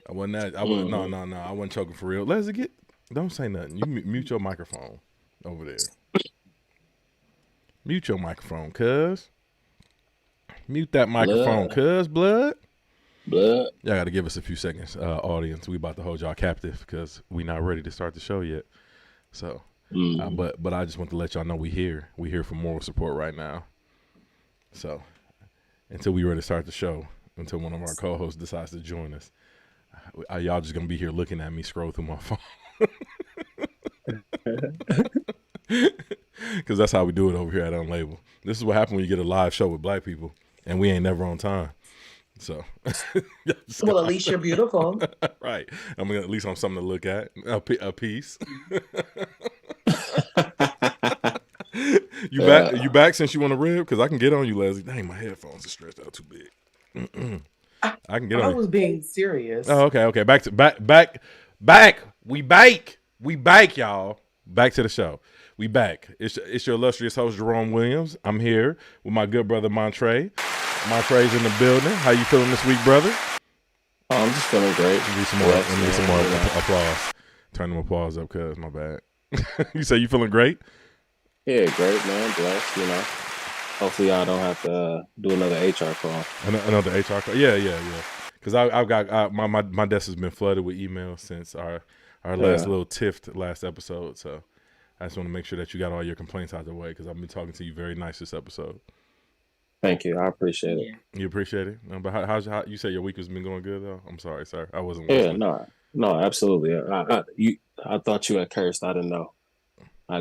I wasn't that. I was no. I wasn't choking for real. Leslie, don't say nothing. You mute your microphone over there. Mute your microphone, cuz. Mute that microphone, Blood. cuz. Blood. Blood. Y'all got to give us a few seconds, audience. We about to hold y'all captive because we not ready to start the show yet. So, but I just want to let y'all know we here. We here for moral support right now. So, until we ready to start the show, until one of our co-hosts decides to join us, y'all just gonna be here looking at me scroll through my phone. Because that's how we do it over here at Unlabel. This is what happens when you get a live show with black people and we ain't never on time. So, well, at least you're beautiful, right? I'm gonna at least on something to look at. A piece. You back since you want to rib? Because I can get on you, Leslie. Dang, my headphones are stretched out too big. I can get on. I was being serious. Oh, okay. Back. We back, y'all. Back to the show. We back. It's your illustrious host Jerome Williams. I'm here with my good brother Montre. Montre's in the building. How you feeling this week, brother? Oh, I'm just feeling great. Need some more applause. Turn them applause up, cuz my bad. You say you feeling great? Yeah, great, man. Blessed, Hopefully, I don't have to do another HR call. Another HR call? Yeah. Because I've got my desk has been flooded with emails since our last little tiff last episode. So I just want to make sure that you got all your complaints out of the way because I've been talking to you very nice this episode. Thank you. I appreciate it. You appreciate it? But how you say your week has been going good though? I'm sorry, sir. I wasn't listening. Yeah, no, absolutely. I thought you had cursed. I didn't know. I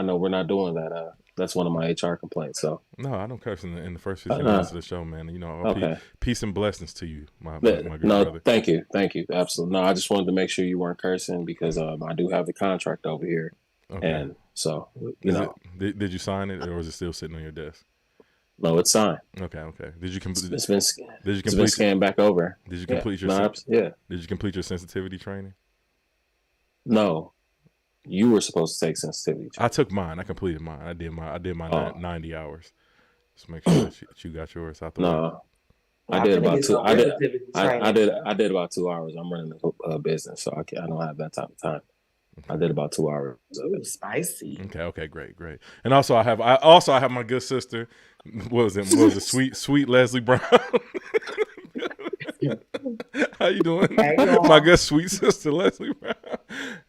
know we're not doing that. That's one of my HR complaints. So no, I don't curse in the first 15 minutes of the show, man. Okay. Peace and blessings to you, my good brother. Thank you, absolutely. No, I just wanted to make sure you weren't cursing because I do have the contract over here, and so Did you sign it or is it still sitting on your desk? No, it's signed. Okay. Did you complete? It's been scanned back over. Did you complete your? Yeah. Did you complete your sensitivity training? No, you were supposed to take sensitivity training. I took mine. I completed mine. I did my 90 hours. Just make sure that you got yours out the way. I did about 2. I did about 2 hours. I'm running a business, so I don't have that type of time. Okay. I did about 2 hours. Ooh, spicy. Okay, great. And also I have my good sister. What was it? Sweet Leslie Brown. How you doing? My good sweet sister Leslie Brown.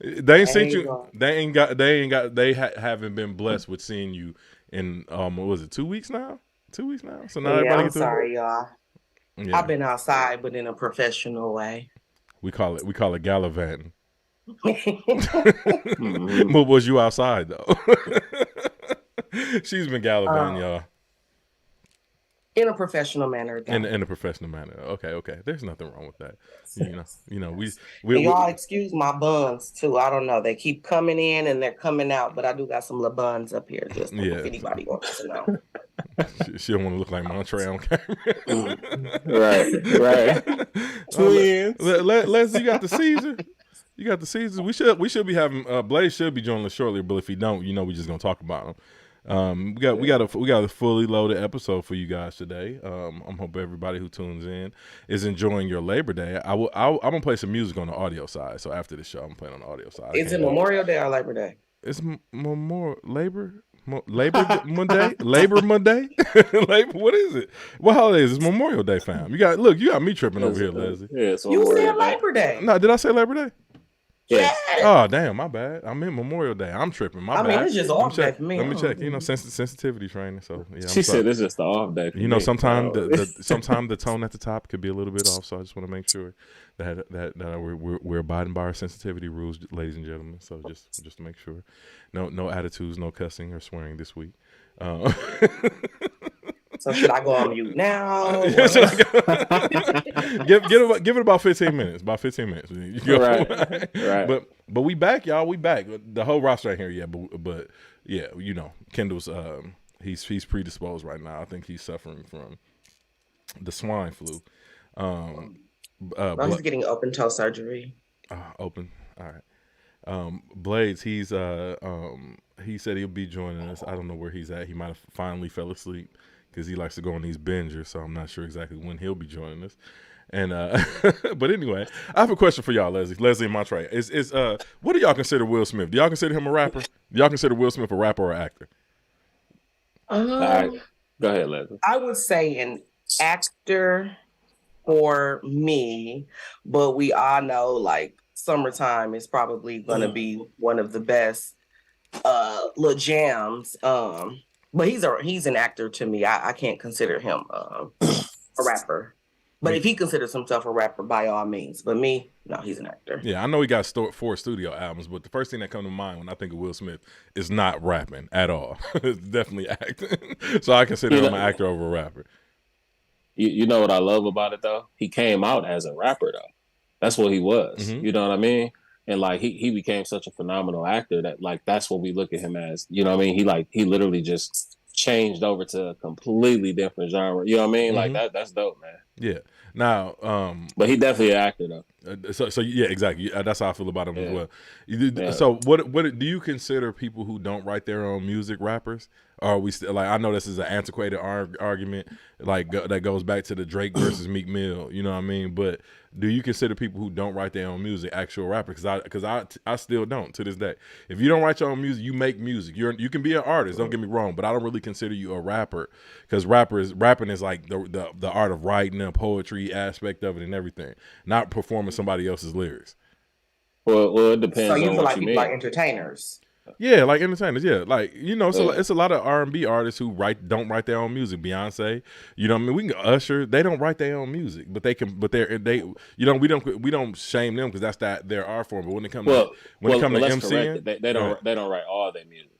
They ain't seen you. They haven't been blessed with seeing you in what was it? 2 weeks now. 2 weeks now. So now I'm sorry, y'all. Yeah. I've been outside, but in a professional way. We call it gallivanting. But was you outside though? She's been gallivanting, y'all. In a professional manner. In a professional manner. Okay. There's nothing wrong with that. We y'all excuse my buns too. I don't know. They keep coming in and they're coming out, but I do got some little buns up here just if anybody wants to know. She don't want to look like Montre on camera. Right. Twins. Leslie, you got the Caesar. You got the Caesars. We should be having Blaze should be joining us shortly, but if he don't, we just gonna talk about him. We got a fully loaded episode for you guys today. I'm hoping everybody who tunes in is enjoying your Labor Day. I'm gonna play some music on the audio side. So after the show, I'm playing on the audio side. Is it Memorial Day or Labor Day? It's Labor Monday. Labor Monday. What is it? What holiday is it? It's Memorial Day, fam. You got me tripping over here, Leslie. Yeah, you said Labor Day. No, did I say Labor Day? Yeah. Oh damn, my bad. I'm in Memorial Day. I'm tripping. My bad. I mean, it's just off day for me. Let me check. Sensitivity training. So yeah. She said it's just the off day. Sometimes the tone at the top could be a little bit off. So I just want to make sure that we're abiding by our sensitivity rules, ladies and gentlemen. So just to make sure, no attitudes, no cussing or swearing this week. So should I go on mute now? Give it about 15 minutes. About 15 minutes. Right. But we back, y'all. We back. The whole roster ain't here yet. But yeah, Kendall's he's predisposed right now. I think he's suffering from the swine flu. He's getting open toe surgery. Open. All right. Blades. He said he'll be joining us. I don't know where he's at. He might have finally fell asleep, because he likes to go on these bingers, so I'm not sure exactly when he'll be joining us. And but anyway, I have a question for y'all, Leslie and Montre. What do y'all consider Will Smith? Do y'all consider him a rapper? Do y'all consider Will Smith a rapper or an actor? All right. Go ahead, Leslie. I would say an actor for me, but we all know like Summertime is probably gonna be one of the best little jams. But he's an actor to me. I can't consider him a rapper. But if he considers himself a rapper, by all means. But me, no, he's an actor. Yeah, I know he got 4 studio albums, but the first thing that comes to mind when I think of Will Smith is not rapping at all. It's definitely acting. So I consider him an actor over a rapper. You know what I love about it though? He came out as a rapper though. That's what he was. Mm-hmm. You know what I mean? And like he became such a phenomenal actor that like that's what we look at him as. You know what I mean? He literally just changed over to a completely different genre. You know what I mean? Mm-hmm. Like that's dope, man. Yeah. Now, but he definitely an actor though. So yeah, exactly. That's how I feel about him as well. Yeah. So what do you consider people who don't write their own music rappers? Or are we still like? I know this is an antiquated argument, like that goes back to the Drake versus Meek Mill. You know what I mean? But do you consider people who don't write their own music actual rappers? Because I still don't to this day. If you don't write your own music, you make music. You can be an artist. Don't get me wrong, but I don't really consider you a rapper because rapping is like the art of writing, the poetry aspect of it, and everything. Not performing somebody else's lyrics. Well, it depends. So you on feel what like you people mean. like entertainers? Yeah, like entertainers. Yeah, like it's a lot of R&B artists who don't write their own music. Beyonce, you know what I mean. We can Usher. They don't write their own music, but they can. But they we don't shame them because that's their art form. But when it comes to MCing, they don't write all their music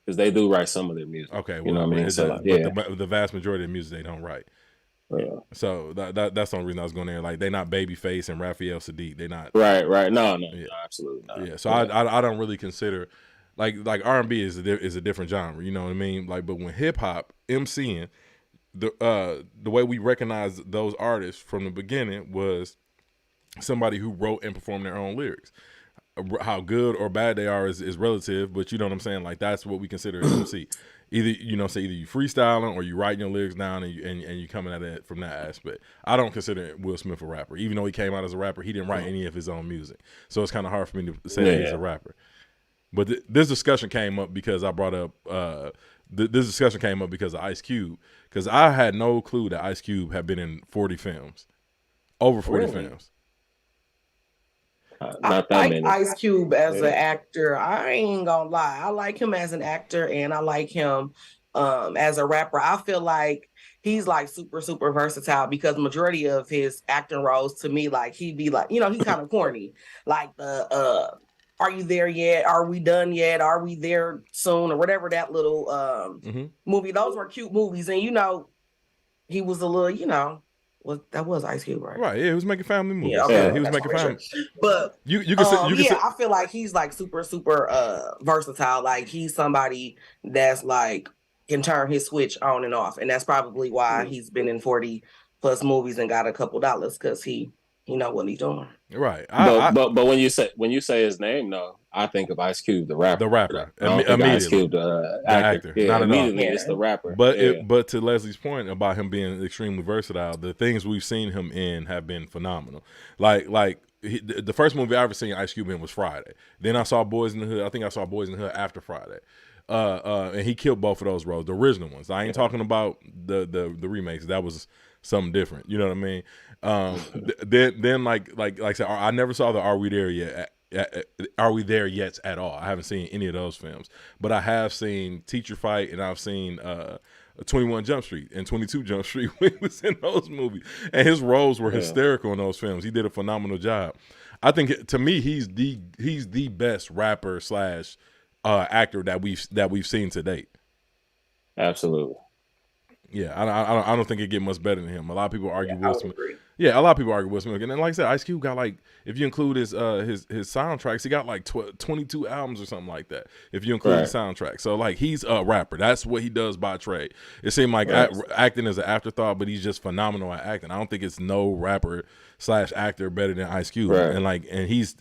because they do write some of their music. Okay, you know what I mean. So but the vast majority of the music they don't write. Yeah. So that's the only reason I was going there. Like they're not Babyface and Raphael Sadiq. They're not. Right. No, absolutely not. Yeah. So I don't really consider. Like R&B is a different genre, you know what I mean? Like, but when hip hop MCing, the way we recognize those artists from the beginning was somebody who wrote and performed their own lyrics. How good or bad they are is relative, but you know what I'm saying? Like that's what we consider an MC. Either you freestyling or you writing your lyrics down and you coming at it from that aspect. I don't consider Will Smith a rapper, even though he came out as a rapper. He didn't write any of his own music, so it's kind of hard for me to say that he's a rapper. But this discussion came up because I brought up this discussion came up because of Ice Cube, because I had no clue that Ice Cube had been in 40 films, over 40 films. Not that many. Ice Cube as an actor, I ain't gonna lie. I like him as an actor and I like him as a rapper. I feel like he's like super, super versatile because majority of his acting roles to me, like he'd be like, he's kind of corny. Like the Are You There Yet? Are We Done Yet? Are We There Soon? Or whatever that little movie. Those were cute movies. And, he was a little, that was Ice Cube, right? Right, yeah, he was making family movies. Yeah, okay, he was making family. Sure. But, I feel like he's like super, super versatile. Like he's somebody that's like can turn his switch on and off. And that's probably why he's been in 40 plus movies and got a couple dollars because he know what he's doing. Right. But when you say his name, no, I think of Ice Cube, the rapper. The rapper. Immediately. Ice Cube, the actor. Yeah, not immediately, it's the rapper. But but to Leslie's point about him being extremely versatile, the things we've seen him in have been phenomenal. The first movie I ever seen Ice Cube in was Friday. Then I saw Boys in the Hood. I think I saw Boys in the Hood after Friday. And he killed both of those roles, the original ones. I ain't talking about the remakes. That was something different. You know what I mean? Then like I said, I never saw the Are We There Yet? Are We There Yet at all? I haven't seen any of those films, but I have seen Teacher Fight and I've seen 21 Jump Street and 22 Jump Street when he was in those movies, and his roles were hysterical in those films. He did a phenomenal job. I think to me he's the best rapper / actor that we've seen to date. Absolutely. Yeah, I don't think it get much better than him. A lot of people argue Will Smith. Yeah, a lot of people argue Will Smith. And then, like I said, Ice Cube got like, if you include his soundtracks, he got like 22 albums or something like that. If you include his soundtrack, so like he's a rapper. That's what he does by trade. It seemed like acting is an afterthought, but he's just phenomenal at acting. I don't think it's no rapper / actor better than Ice Cube. And he's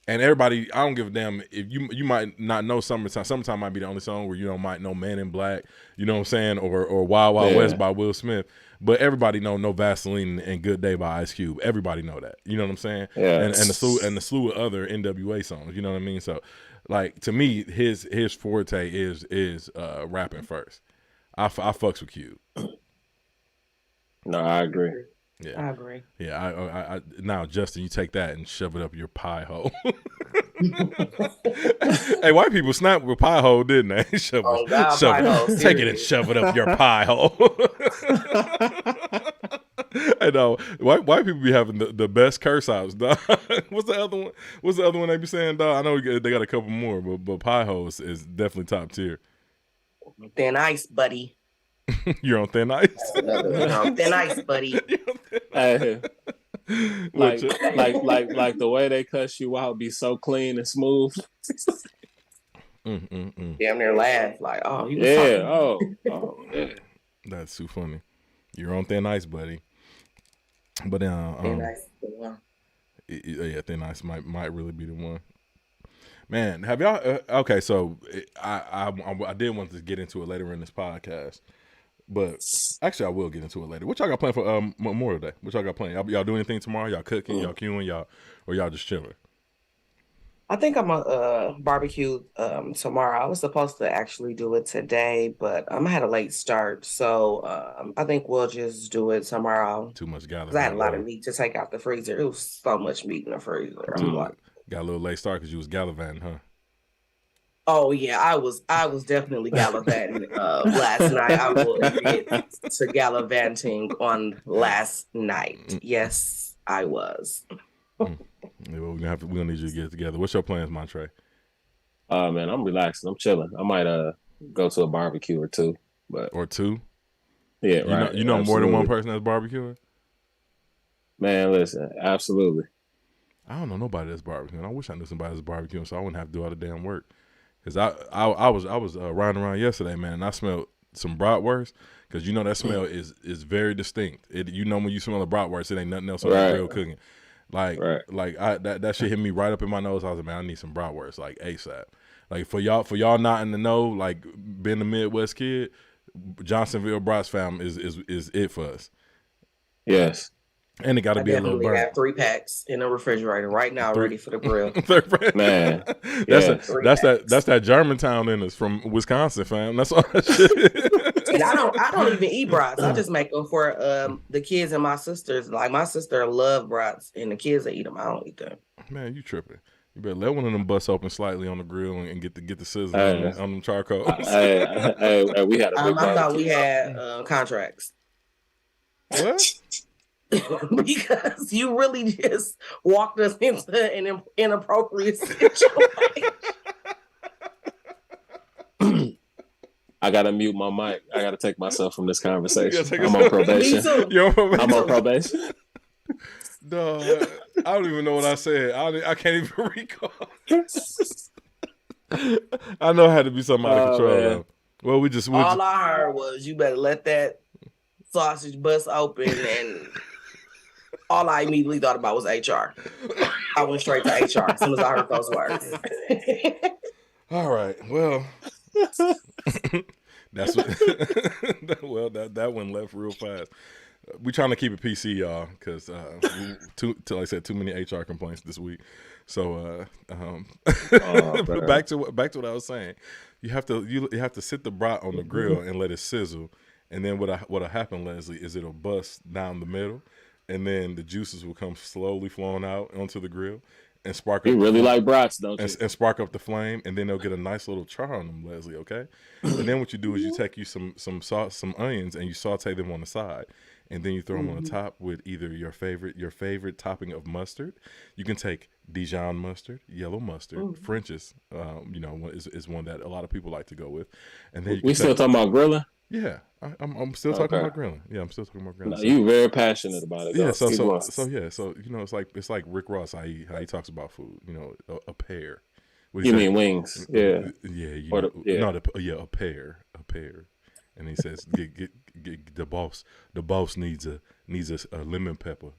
And everybody, I don't give a damn if you might not know Summertime. Summertime might be the only song where you might know Man in Black, you know what I'm saying, or Wild Wild West by Will Smith. But everybody know No Vaseline and Good Day by Ice Cube. Everybody know that. You know what I'm saying? Yeah. And the slew of other NWA songs. You know what I mean? So, like, to me, his forte is rapping first. I fucks with Cube. No, I agree. Yeah, I agree. Yeah, I now Justin, you take that and shove it up your pie hole. Hey, white people snapped with pie hole, didn't they? Shove it, take it and shove it up your pie hole. I know white people be having the best curse outs, dog. What's the other one? What's the other one they be saying, dog? I know they got a couple more, but pie hole is definitely top tier. Thin ice, buddy. You're on thin ice. Thin ice, buddy. Hey, like the way they cuss you out be so clean and smooth. Damn near laugh like, oh, he was talking. Yeah. That's too funny. You're on thin ice, buddy. But thin ice, the one. Yeah, thin ice might really be the one. Man, have y'all? Okay, so I did want to get into it later in this podcast. But actually, I will get into it later. What y'all got planned for Memorial Day? What y'all got planned? Y'all do anything tomorrow? Y'all cooking? Y'all queuing? Or y'all just chilling? I think I'm a barbecue tomorrow. I was supposed to actually do it today, but I had a late start, so I think we'll just do it tomorrow. Too much gallivant. I had a lot of meat to take out the freezer. It was so much meat in the freezer. Got a little late start because you was gallivanting, huh? Oh yeah, I was definitely gallivanting last night. I will admit to gallivanting on last night. Yes, I was. Yeah, well, we're gonna need you to get together. What's your plans, Montre? Man, I'm relaxing. I'm chilling. I might go to a barbecue or two, or two. Yeah, right. You know more than one person that's barbecuing. Man, listen, absolutely. I don't know nobody that's barbecuing. I wish I knew somebody that's barbecuing, so I wouldn't have to do all the damn work. Cause I was riding around yesterday, man, and I smelled some bratwurst. Cause you know that smell is very distinct. When you smell a bratwurst, it ain't nothing else on the grill cooking. That shit hit me right up in my nose. I was like, man, I need some bratwurst like ASAP. Like for y'all not in the know, like being a Midwest kid, Johnsonville Brats fam is it for us. Yes. And it got to be a little burnt. I have 3 packs in the refrigerator right now, ready for the grill. Man, that's that Germantown in us from Wisconsin, fam. That's all that shit. And I don't even eat brats. I just make them for the kids and my sisters. Like my sister love brats, and the kids that eat them. I don't eat them. Man, you tripping? You better let one of them bust open slightly on the grill and get the sizzle on them charcoals. We had a big I thought we had contracts. What? Because you really just walked us into an inappropriate situation. I gotta mute my mic. I gotta take myself from this conversation. I'm on probation. Me too. You're on probation. I'm on probation. No, I don't even know what I said. I can't even recall. I know it had to be something out of control. Though. Well, all I heard was you better let that sausage bust open, and all I immediately thought about was HR. I went straight to HR as soon as I heard those words. All right. Well, that's what. Well, that one left real fast. We trying to keep it PC, y'all, because like I said, too many HR complaints this week. So back to what I was saying. You have to sit the brat on the grill and let it sizzle, and then what'll happen, Leslie, is it'll bust down the middle, and then the juices will come slowly flowing out onto the grill and spark up. You really like brats, don't you? And spark up the flame, and then they'll get a nice little char on them, Leslie. Okay, and then what you do is you take some onions and you saute them on the side. And then you throw them on the top with either your favorite topping of mustard. You can take Dijon mustard, yellow mustard, French's. Is one that a lot of people like to go with. And then we still talking about grilling. Yeah, I'm still talking about grilling. Yeah, I'm still talking about grilling. No, you very passionate about it. Yeah, so it's like Rick Ross how he talks about food. A pear. You mean wings? Yeah. Yeah. A pear. And he says, "Get the boss. The boss needs a lemon pepper."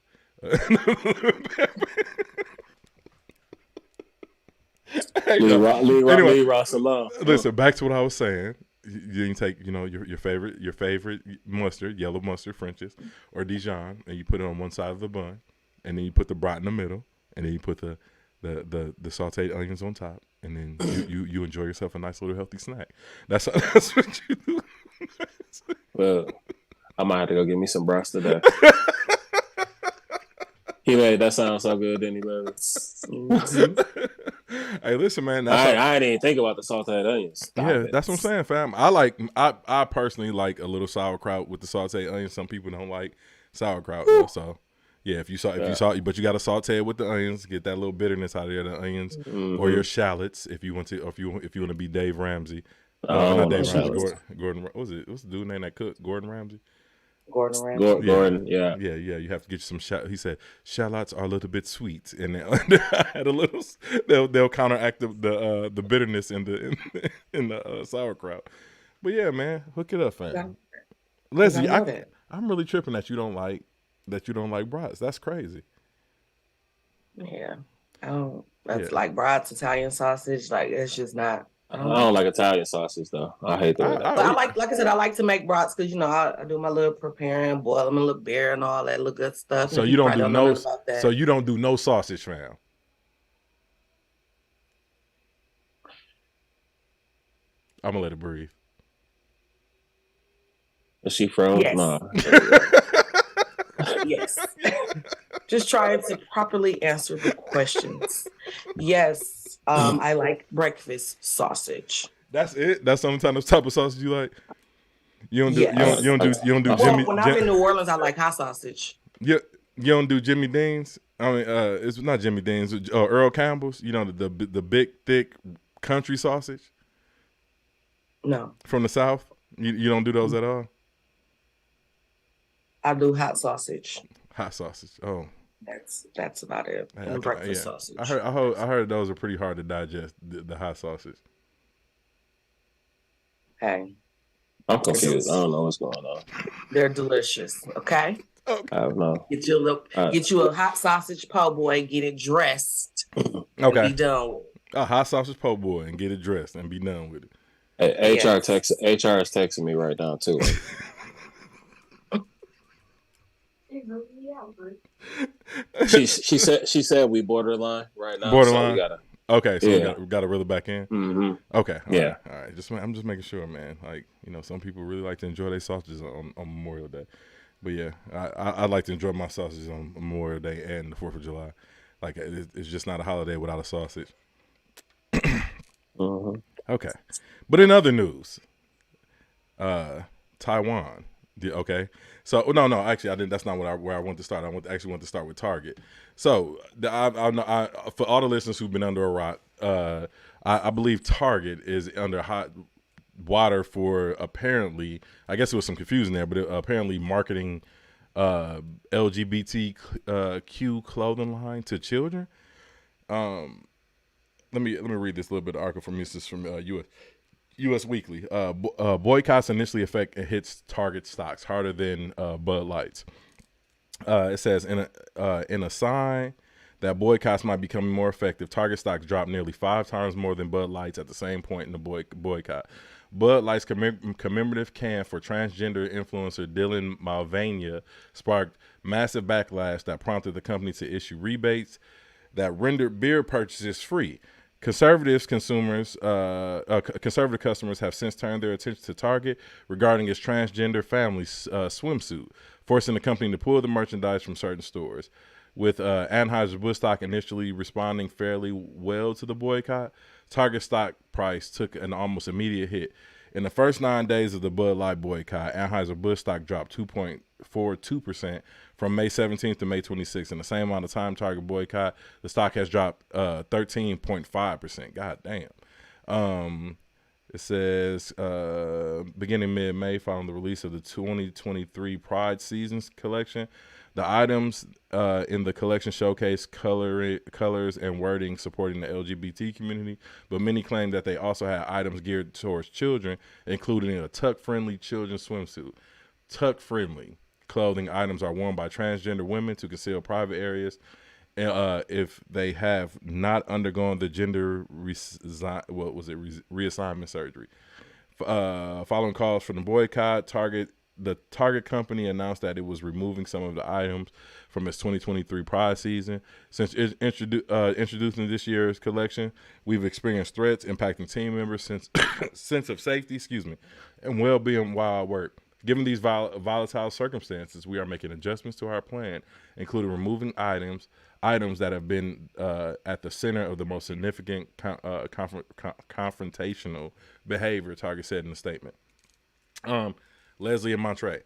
Anyway, Ross alone. Listen, back to what I was saying. You take, your favorite mustard, yellow mustard, French's, or Dijon, and you put it on one side of the bun, and then you put the brat in the middle, and then you put the sautéed onions on top, and then you enjoy yourself a nice little healthy snack. That's what you do. Well, I might have to go get me some brats today. He made that sound so good, didn't he, baby? Hey, listen, man. I didn't even think about the sauteed onions. That's what I'm saying, fam. I personally like a little sauerkraut with the sauteed onions. Some people don't like sauerkraut, though, so yeah. If you but you got to saute it with the onions, get that little bitterness out of there, the onions, or your shallots, if you want to, or if you want to be Dave Ramsey. Not Dave Ramsey. Gordon. What's the dude name that cook? Gordon Ramsay. Gordon Ramsay. Gordon, yeah. You have to get you some. He said shallots are a little bit sweet, and had a little. They'll counteract the bitterness in the sauerkraut. But yeah, man, hook it up, fam. Leslie, I'm really tripping that you don't like brats. That's crazy. Yeah, like brats, Italian sausage. Like it's just not. I don't like Italian sausage though. I hate that. But I like I said, I like to make brats because I do my little preparing, boil them a little beer and all that little good stuff. So you don't do no. So you don't do no sausage, fam. I'm gonna let it breathe. Is she froze? Yes. No. Yes. Just trying to properly answer the questions. Yes. I like breakfast sausage. That's it. That's the only type of sausage you like. You don't do. Yes. You don't do. Well, when I'm in New Orleans, I like hot sausage. You don't do Jimmy Dean's. I mean, it's not Jimmy Dean's. Earl Campbell's. The big thick country sausage. No. From the South. You don't do those at all. I do hot sausage. Hot sausage. Oh. That's about it. And breakfast sausage. I heard those are pretty hard to digest. The hot sausage. Hey, I'm confused. I don't know what's going on. They're delicious. Okay. I don't know. Get you a hot sausage po' boy. Get it dressed. Okay. And be done with it. A hot sausage po' boy and get it dressed and be done with it. Hey, HR is texting me right now too. she said we borderline right now. Borderline. So we gotta reel it back in. Mm-hmm. Okay. Yeah. All right. I'm just making sure, man. Like some people really like to enjoy their sausages on Memorial Day, but yeah, I like to enjoy my sausages on Memorial Day and the 4th of July. Like it's just not a holiday without a sausage. Mm-hmm. Okay, but in other news, Taiwan. Okay, so no, actually, I didn't. That's not where I want to start. I want to start with Target. So, I for all the listeners who've been under a rock, I believe Target is under hot water for apparently. I guess there was some confusion there, but apparently marketing LGBTQ clothing line to children. Let me read this little bit of article from U.S. Weekly. Boycotts initially hits Target stocks harder than Bud Light's. It says in a sign that boycotts might be becoming more effective, Target stocks dropped nearly 5 times more than Bud Light's at the same point in the boycott. Bud Light's commemorative can for transgender influencer Dylan Mulvaney sparked massive backlash that prompted the company to issue rebates that rendered beer purchases free. Conservative customers have since turned their attention to Target regarding its transgender family swimsuit, forcing the company to pull the merchandise from certain stores. With Anheuser-Busch stock initially responding fairly well to the boycott, Target stock price took an almost immediate hit. In the first 9 days of the Bud Light boycott, Anheuser-Busch stock dropped 2.42% from May 17th to May 26th. In the same amount of time Target boycott, the stock has dropped 13.5%. God damn. It says beginning mid-May, following the release of the 2023 Pride Seasons collection, the items in the collection showcase colors and wording supporting the LGBT community, but many claim that they also had items geared towards children, including a tuck-friendly children's swimsuit. Tuck-friendly clothing items are worn by transgender women to conceal private areas if they have not undergone the gender reassignment surgery. Following calls for the boycott, the Target company announced that it was removing some of the items from its 2023 Pride season. Since introducing this year's collection, we've experienced threats impacting team members' sense of safety, and well-being while at work. Given these volatile circumstances, we are making adjustments to our plan, including removing items that have been at the center of the most significant confrontational behavior, Target said in a statement. Leslie and Montre,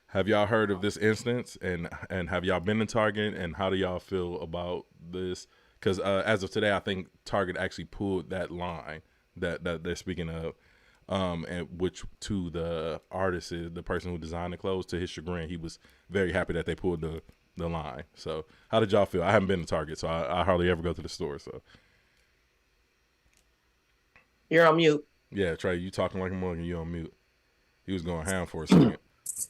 have y'all heard of this instance, and have y'all been to Target, and how do y'all feel about this? Because as of today, I think Target actually pulled that line that they're speaking of, and which to the artist, the person who designed the clothes, to his chagrin, he was very happy that they pulled the line. So how did y'all feel? I haven't been to Target, so I hardly ever go to the store. So you're on mute. Yeah, Trey, you talking like a mug and you on mute. He was going ham for a second.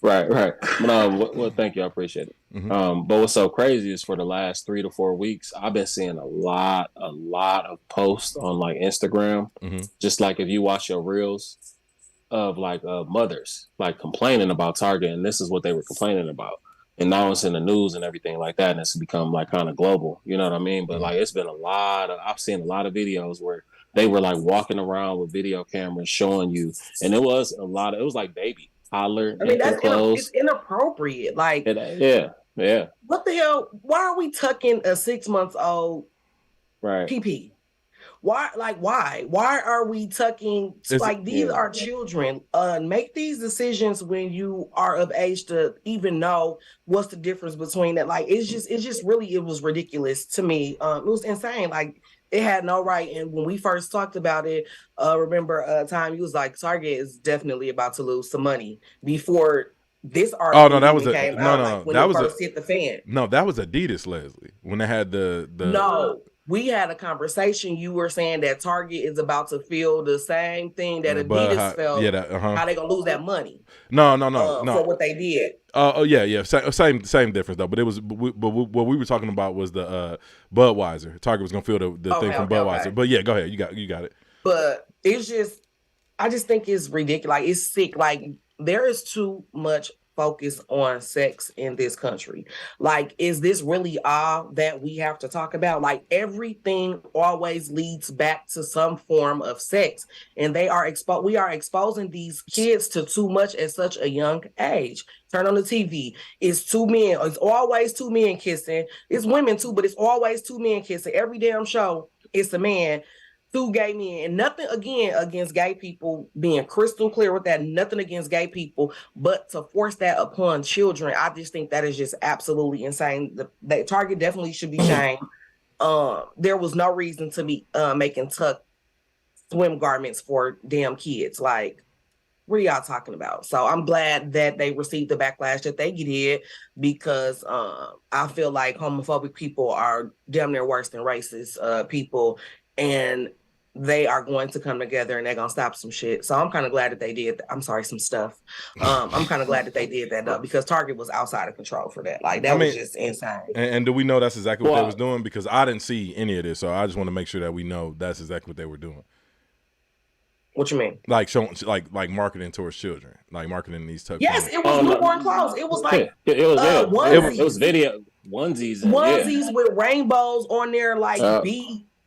Right. But well, thank you. I appreciate it. Mm-hmm. But what's so crazy is for the last 3 to 4 weeks, I've been seeing a lot of posts on like Instagram. Mm-hmm. Just like if you watch your reels of like mothers like complaining about Target, and this is what they were complaining about. And now it's in the news and everything like that, and it's become like kind of global. You know what I mean? But like it's been I've seen a lot of videos where they were like walking around with video cameras showing you, and it was like baby toddler. I mean, it's inappropriate. Like, yeah. What the hell? Why are we tucking a 6-month-old PP? Why? Why are we tucking? These are children. Make these decisions when you are of age to even know what's the difference between that. Like, it was ridiculous to me. It was insane. Like, it had no right. And when we first talked about it, remember a time you was like, Target is definitely about to lose some money before this article. Oh no, that was came out. When it first hit the fan. No, that was Adidas, Leslie. When they had the No. We had a conversation. You were saying that Target is about to feel the same thing that Adidas felt. Yeah, how they gonna lose that money? No. For what they did. Yeah. Same difference though. But it was. But what we were talking about was the Budweiser. Target was gonna feel the thing from Budweiser. Okay. But yeah, go ahead. You got it. But it's just, I just think it's ridiculous. Like, it's sick. Like, there is too much focus on sex in this country. Like, is this really all that we have to talk about? Like, everything always leads back to some form of sex, and we are exposing these kids to too much at such a young age. Turn on the TV. It's two men. It's always two men kissing. It's women too, but it's always two men kissing. Every damn show, it's a man. Two gay men, and nothing again against gay people, being crystal clear with that, nothing against gay people, but to force that upon children, I just think that is just absolutely insane. The Target definitely should be shamed. There was no reason to be making tuck swim garments for damn kids. Like, what are y'all talking about? So I'm glad that they received the backlash that they did, because I feel like homophobic people are damn near worse than racist people, and they are going to come together and they're going to stop some shit. So I'm kind of glad that they did. Some stuff. I'm kind of glad that they did that though, because Target was outside of control for that. Like, that was just insane. And do we know that's exactly what they was doing? Because I didn't see any of this. So I just want to make sure that we know that's exactly what they were doing. What you mean? Like showing, like marketing towards children, like marketing these types. Yes, it was newborn clothes. It was like it was video onesies with rainbows on there, like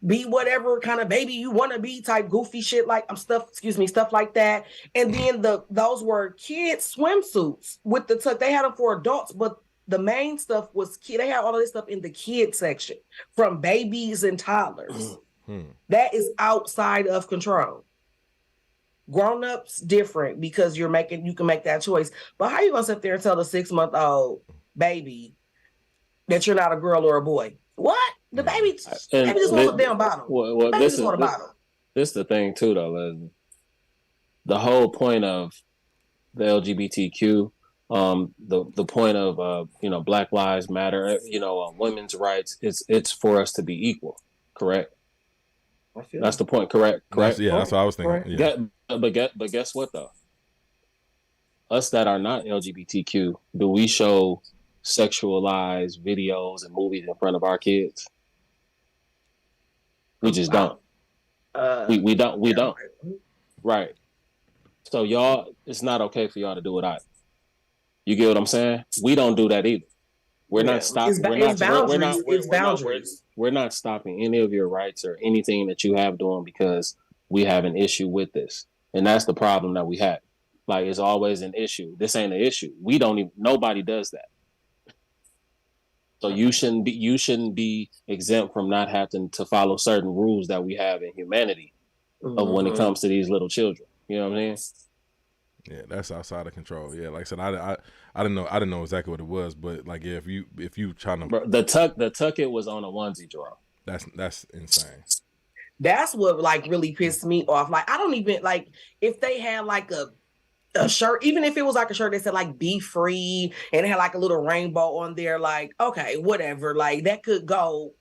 be whatever kind of baby you want to be, type goofy shit, like stuff like that. And then those were kids swimsuits with the tuck. They had them for adults, but the main stuff was kid. They had all of this stuff in the kid section, from babies and toddlers. That is outside of control. Grown-ups different, because you can make that choice. But how you gonna sit there and tell a 6-month-old baby that you're not a girl or a boy? What? The baby just wants a damn bottle. Well, this is the thing too, though, Leslie. The whole point of the LGBTQ, the point of Black Lives Matter, women's rights, it's for us to be equal, correct? That's the point, correct? That's what I was thinking. Yeah. But guess what though? Us that are not LGBTQ, do we show sexualize videos and movies in front of our kids? We just don't. We don't. Right. So y'all, it's not okay for y'all to do it either. You get what I'm saying? We don't do that either. We're not stopping. We're not stopping any of your rights or anything that you have doing because we have an issue with this, and that's the problem that we have. Like, it's always an issue. This ain't an issue. We don't even. Nobody does that. So you shouldn't be exempt from not having to follow certain rules that we have in humanity of when it comes to these little children. You know what I mean? Yeah, that's outside of control. Yeah, like I said, I didn't know exactly what it was, but like, yeah, if you trying to, bro, the tuck it was on a onesie draw. That's insane. That's what like really pissed me off. Like, I don't even like if they had like a shirt, even if it was like a shirt that said like "Be Free" and it had like a little rainbow on there, like, okay, whatever, like that could go,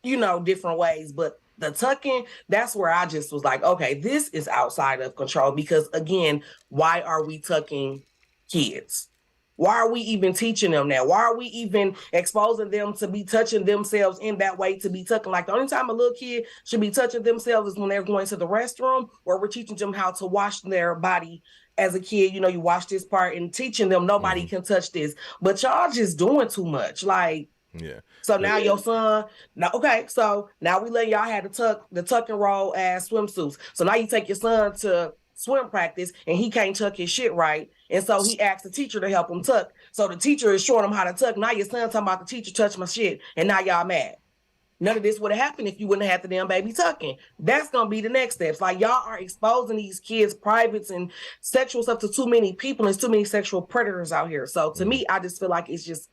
different ways. But the tucking, that's where I just was like, okay, this is outside of control. Because again, why are we tucking kids? Why are we even teaching them that? Why are we even exposing them to be touching themselves in that way, to be tucking? Like, the only time a little kid should be touching themselves is when they're going to the restroom, or we're teaching them how to wash their body as a kid. You wash this part, and teaching them nobody can touch this. But y'all just doing too much. Like, yeah. So now your son, so now we let y'all have the tuck and roll ass swimsuits. So now you take your son to swim practice and he can't tuck his shit right. And so he asked the teacher to help him tuck. So the teacher is showing him how to tuck. Now your son talking about the teacher touched my shit, and now y'all mad. None of this would have happened if you wouldn't have had the damn baby tucking. That's going to be the next steps. Like, y'all are exposing these kids' privates and sexual stuff to too many people. And there's too many sexual predators out here. So to me, I just feel like it's just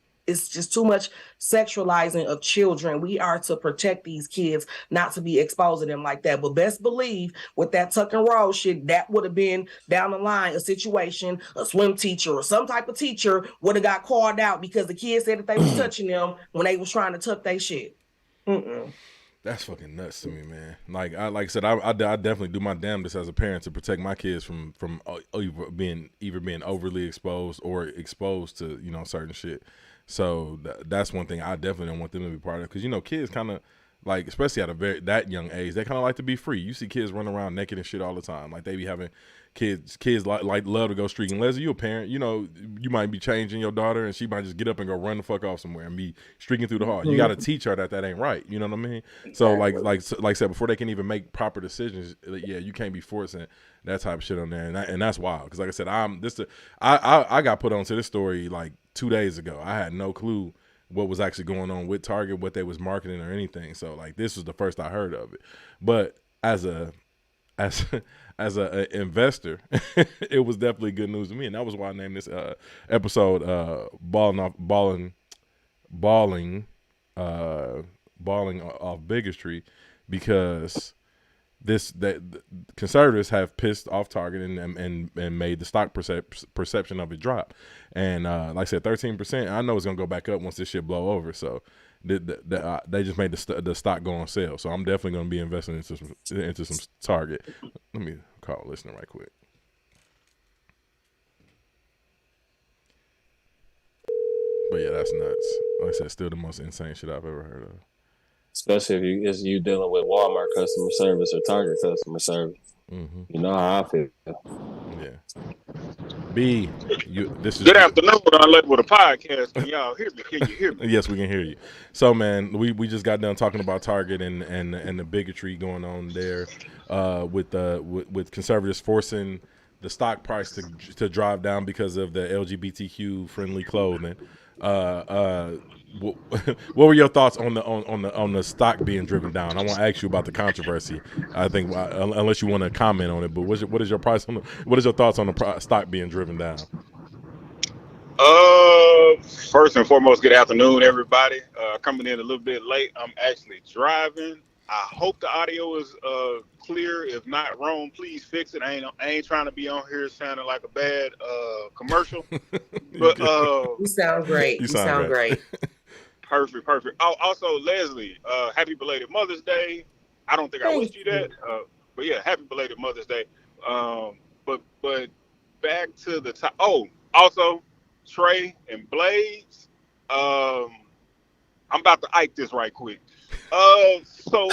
too much sexualizing of children. We are to protect these kids, not to be exposing them like that. But best believe with that tuck and roll shit, that would have been down the line a situation, a swim teacher or some type of teacher would have got called out because the kids said that they was touching them when they was trying to tuck their shit. That's fucking nuts to me, man. Like I said, I definitely do my damnedest as a parent to protect my kids from either being overly exposed or exposed to certain shit. So that's one thing I definitely don't want them to be part of, because kids kind of like, especially at that young age, they kind of like to be free. You see kids running around naked and shit all the time. Like, they be having kids like love to go streaking. Leslie, you a parent, you might be changing your daughter and she might just get up and go run the fuck off somewhere and be streaking through the hall. You got to teach her that ain't right. You know what I mean? Exactly. So like I said, before they can even make proper decisions, you can't be forcing that type of shit on there. And that's wild. Because like I said, I got put onto this story like 2 days ago. I had no clue what was actually going on with Target, what they was marketing or anything. So like, this was the first I heard of it. But as a investor, it was definitely good news to me, and that was why I named this episode balling off bigotry, because that conservatives have pissed off Target and made the stock perception of it drop. And like I said, 13%. I know it's gonna go back up once this shit blow over. So they just made the stock go on sale. So I'm definitely gonna be investing into some Target. Let me call a listener right quick. But yeah, that's nuts. Like I said, still the most insane shit I've ever heard of. Especially if you dealing with Walmart customer service or Target customer service. Mm-hmm. You know how I feel. Yeah. B, this is good afternoon. I left with a podcast. Can y'all hear me? Can you hear me? Yes, we can hear you. So, man, we just got done talking about Target and the bigotry going on there, with conservatives forcing the stock price to drive down because of the LGBTQ friendly clothing. What were your thoughts on the stock being driven down? I want to ask you about the controversy. I think unless you want to comment on it, but what is your thoughts on the stock being driven down? First and foremost, good afternoon, everybody. Coming in a little bit late. I'm actually driving. I hope the audio is clear. If not wrong, please fix it. I ain't trying to be on here sounding like a bad commercial. But you sound great. You sound great. Perfect. Also, Leslie, happy belated Mother's Day. I don't think I wished you that. But yeah, happy belated Mother's Day. But back to the top. Oh, also, Trey and Blades, I'm about to ike this right quick. So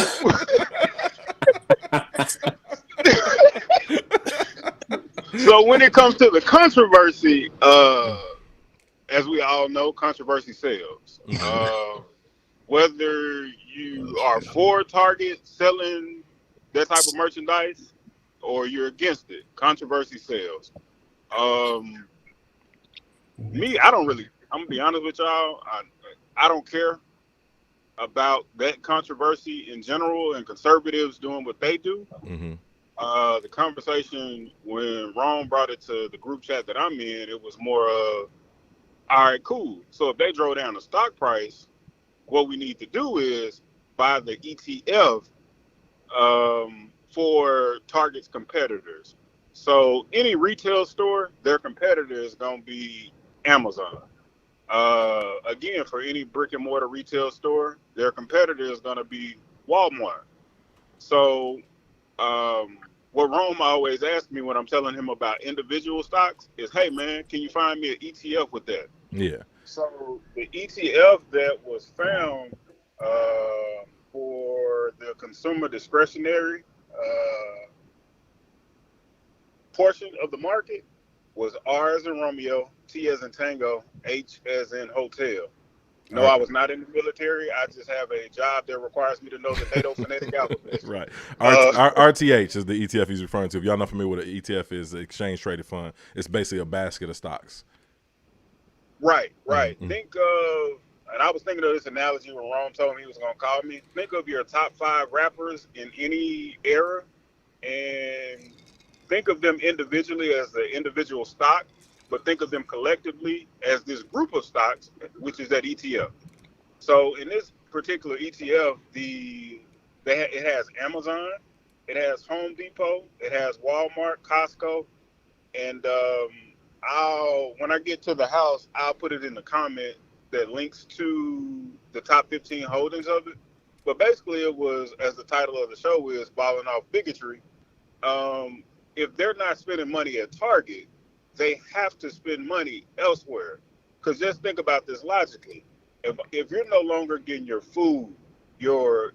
so when it comes to the controversy, as we all know, controversy sells. Whether you are for Target selling that type of merchandise or you're against it, controversy sells. Um, Me, I don't really. I'm gonna be honest with y'all. I don't care about that controversy in general and conservatives doing what they do. The conversation when Rome brought it to the group chat that I'm in, it was more of, all right, cool. So if they drove down the stock price, what we need to do is buy the ETF for Target's competitors. So any retail store, their competitor is gonna be Amazon. Again, for any brick and mortar retail store, their competitor is going to be Walmart. So, what Rome always asks me when I'm telling him about individual stocks is, "Hey, man, can you find me an ETF with that?" Yeah. So the ETF that was found for the consumer discretionary portion of the market was R as in Romeo, T as in Tango, H as in Hotel. No, I was not in the military. I just have a job that requires me to know the NATO phonetic alphabet. Right. RTH is the ETF he's referring to. If y'all not familiar with an ETF is, exchange traded fund. It's basically a basket of stocks. Right. Think of, and I was thinking of this analogy when Rome told me he was going to call me. Think of your top 5 rappers in any era and think of them individually as the individual stock, but think of them collectively as this group of stocks, which is that ETF. So in this particular ETF, it has Amazon, it has Home Depot, it has Walmart, Costco, and when I get to the house, I'll put it in the comment that links to the top 15 holdings of it. But basically, it was, as the title of the show is, balling off bigotry. If they're not spending money at Target, they have to spend money elsewhere. Because just think about this logically. If you're no longer getting your food, your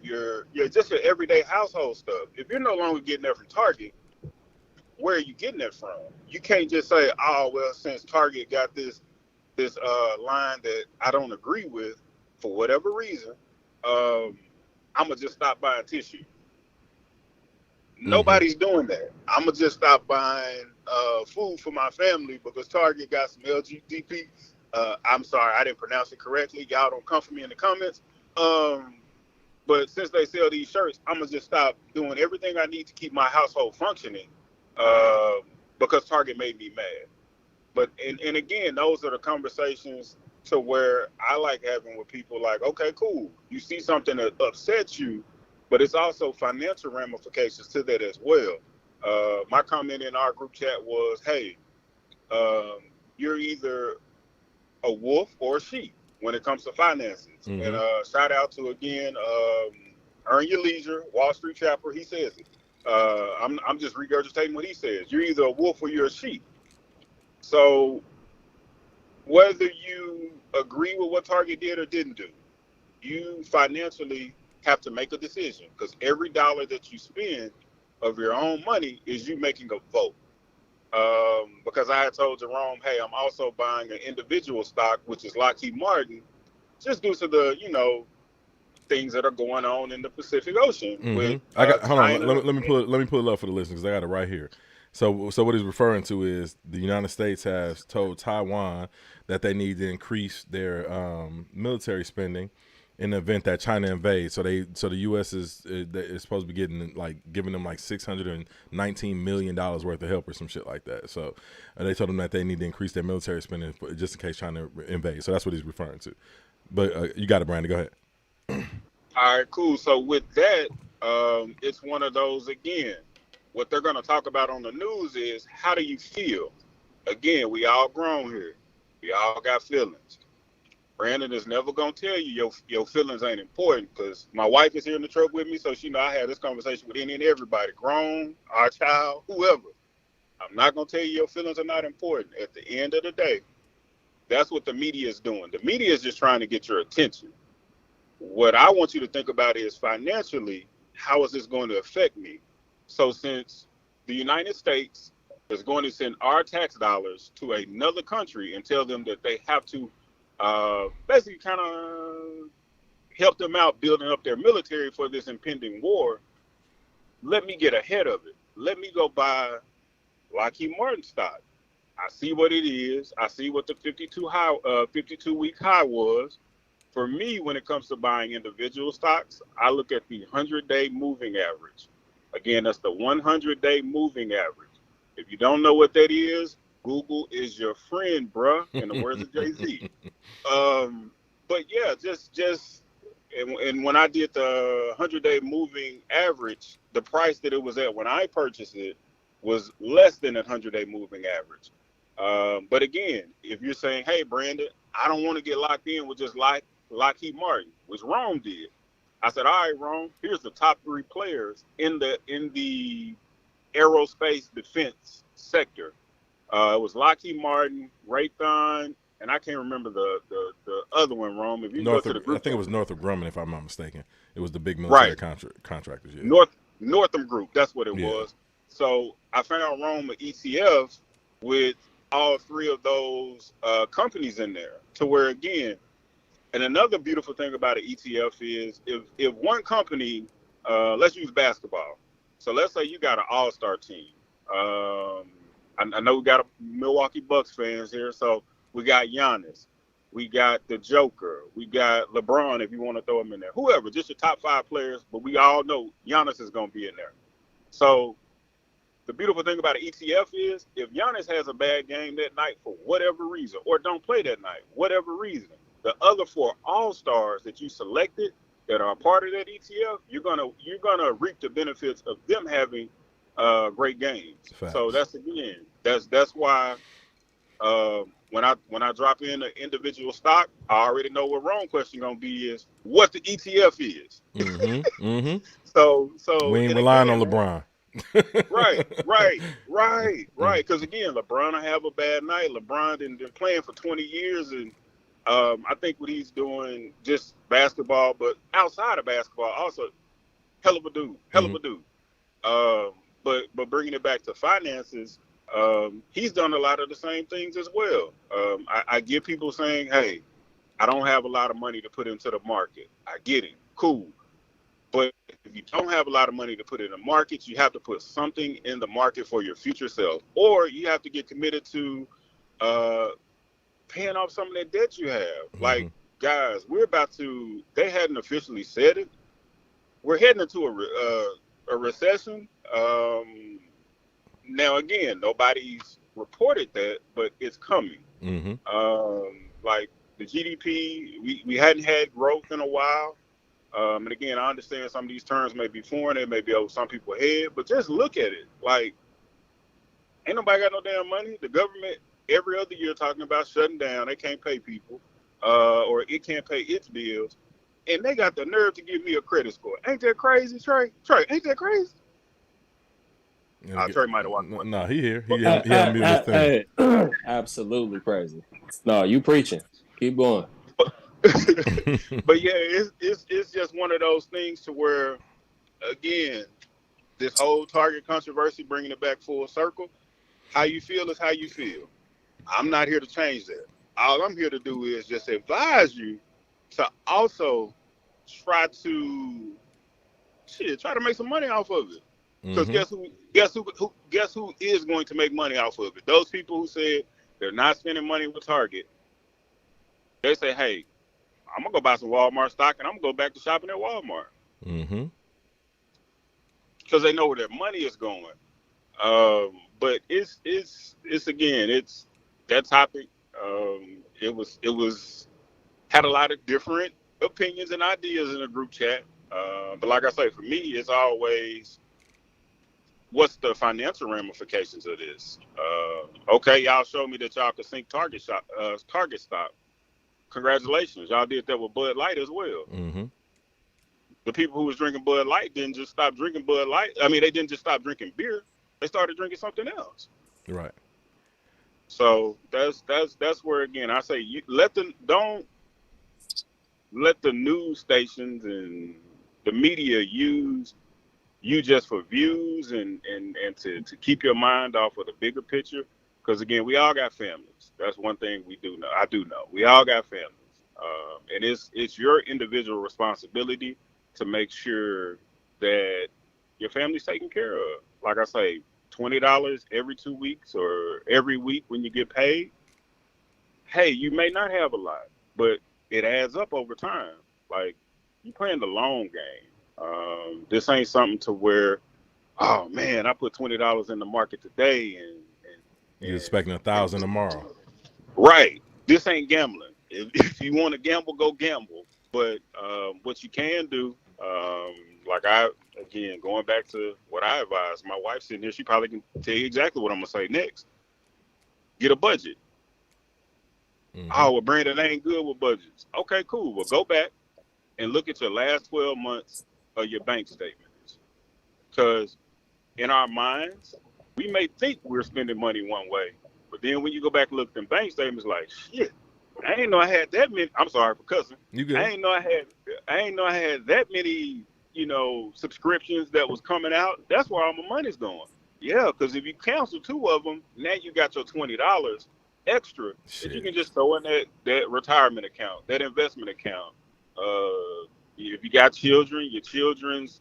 just your everyday household stuff, if you're no longer getting that from Target, where are you getting that from? You can't just say, oh well, since Target got this line that I don't agree with for whatever reason, I'm gonna just stop buying tissue. Nobody's doing that. I'm gonna just stop buying food for my family because Target got some LGBT. I'm sorry, I didn't pronounce it correctly. Y'all don't come for me in the comments. But since they sell these shirts, I'm gonna just stop doing everything I need to keep my household functioning because Target made me mad. But and again, those are the conversations to where I like having with people. Like, okay, cool. You see something that upsets you, but it's also financial ramifications to that as well. My comment in our group chat was, hey, you're either a wolf or a sheep when it comes to finances. And shout out to, again, Earn Your Leisure, Wall Street Chapter. He says it. I'm just regurgitating what he says. You're either a wolf or you're a sheep. So whether you agree with what Target did or didn't do, you financially have to make a decision because every dollar that you spend of your own money is you making a vote. Because I had told Jerome, hey, I'm also buying an individual stock, which is Lockheed Martin, just due to the, things that are going on in the Pacific Ocean with hold China. on. Let me pull it up for the listeners because I got it right here. So what he's referring to is the United States has told Taiwan that they need to increase their military spending in the event that China invades. So the U.S. is supposed to be giving them like $619 million worth of help or some shit like that. So they told them that they need to increase their military spending just in case China invades. So that's what he's referring to. But you got it, Brandon. Go ahead. All right, cool. So with that, it's one of those, again, what they're going to talk about on the news is, how do you feel? Again, we all grown here. We all got feelings. Brandon is never going to tell you your feelings ain't important because my wife is here in the truck with me, so she know I had this conversation with any and everybody, grown, our child, whoever. I'm not going to tell you your feelings are not important. At the end of the day, That's what the media is doing. The media is just trying to get your attention. What I want you to think about is financially, how is this going to affect me? So since the United States is going to send our tax dollars to another country and tell them that they have to basically kind of help them out building up their military for this impending war, let me get ahead of it. Let me go buy Lockheed Martin stock. I see what it is. I see what the 52-week high was. For me, when it comes to buying individual stocks, I look at the 100-day moving average. Again, that's the 100-day moving average. If you don't know what that is, Google is your friend, bruh, in the words of Jay-Z. But yeah, and when I did the 100-day moving average, the price that it was at when I purchased it was less than a 100-day moving average. But again, if you're saying, hey, Brandon, I don't want to get locked in with just Lockheed Martin, which Rome did. I said, all right, Rome, here's the top 3 players in the aerospace defense sector. It was Lockheed Martin, Raytheon, and I can't remember the other one, Rome. If you go to the group, I think it was Northrop Grumman, if I'm not mistaken. It was the big military contractors. Yeah. Northam Group, that's what it was. So I found Rome an ETF with all 3 of those companies in there, to where, again, and another beautiful thing about an ETF is if one company, let's use basketball. So let's say you got an all-star team. I know we got a Milwaukee Bucks fans here, so we got Giannis, we got the Joker, we got LeBron, if you want to throw him in there. Whoever, just your top 5 players, but we all know Giannis is going to be in there. So the beautiful thing about an ETF is if Giannis has a bad game that night for whatever reason, or don't play that night, whatever reason, the other 4 all-stars that you selected that are a part of that ETF, you're gonna reap the benefits of them having great games. Facts. So that's why when I drop in an individual stock, I already know what wrong question gonna be is what the ETF is. So we ain't relying on LeBron. Right. Because again, LeBron will have a bad night. LeBron been playing for 20 years, and I think what he's doing, just basketball, but outside of basketball, also hell of a dude. But bringing it back to finances, he's done a lot of the same things as well. I get people saying, hey, I don't have a lot of money to put into the market. I get it. Cool. But if you don't have a lot of money to put in the market, you have to put something in the market for your future self, or you have to get committed to paying off some of that debt you have. Like, guys, they hadn't officially said it. We're heading into a recession. Now, again, nobody's reported that, but it's coming. Like the GDP, we hadn't had growth in a while. And again, I understand some of these terms may be foreign, they may be over some people's head, but just look at it. Like, ain't nobody got no damn money. The government every other year talking about shutting down. They can't pay people, or it can't pay its bills, and they got the nerve to give me a credit score. Ain't that crazy, Trey? Trey, ain't that crazy? Trey might have walked. No, he here. He unmuted his thing. Hey, absolutely crazy. No, you preaching. Keep going. But yeah, it's just one of those things to where, again, this whole Target controversy, bringing it back full circle, how you feel is how you feel. I'm not here to change that. All I'm here to do is just advise you to also try to make some money off of it. Because guess who is going to make money off of it? Those people who said they're not spending money with Target. They say, hey, I'm gonna go buy some Walmart stock and I'm gonna go back to shopping at Walmart. Because they know where their money is going. But it's that topic. It was had a lot of different opinions and ideas in the group chat. But like I say, for me, it's always, what's the financial ramifications of this? Okay, y'all showed me that y'all could sink Target stock. Congratulations, y'all did that with Bud Light as well. The people who was drinking Bud Light didn't just stop drinking Bud Light. I mean, they didn't just stop drinking beer. They started drinking something else. Right. So that's where again I say you don't let the news stations and the media use you just for views and to keep your mind off of the bigger picture. Because again, we all got families. That's one thing we do know. I do know we all got families, and it's your individual responsibility to make sure that your family's taken care of. Like I say, $20 every 2 weeks or every week when you get paid. Hey, you may not have a lot, but it adds up over time. Like you playing the long game. This ain't something to where, oh man, I put $20 in the market today, You're expecting 1,000 tomorrow. Right. This ain't gambling. If you want to gamble, go gamble. But what you can do, like again, going back to what I advise, my wife's sitting here, she probably can tell you exactly what I'm gonna say next. Get a budget. Mm-hmm. Oh, well, Brandon ain't good with budgets. Okay, cool. Well, go back and look at your last 12 months of your bank statements. Because in our minds, we may think we're spending money one way, but then when you go back and look at them bank statements, like, shit, I ain't know I had that many. I'm sorry for cussing. You good? I ain't know I had that many, subscriptions that was coming out. That's where all my money's going. Yeah, because if you cancel 2 of them, now you got your $20 extra that you can just throw in that retirement account, that investment account. If you got children, your children's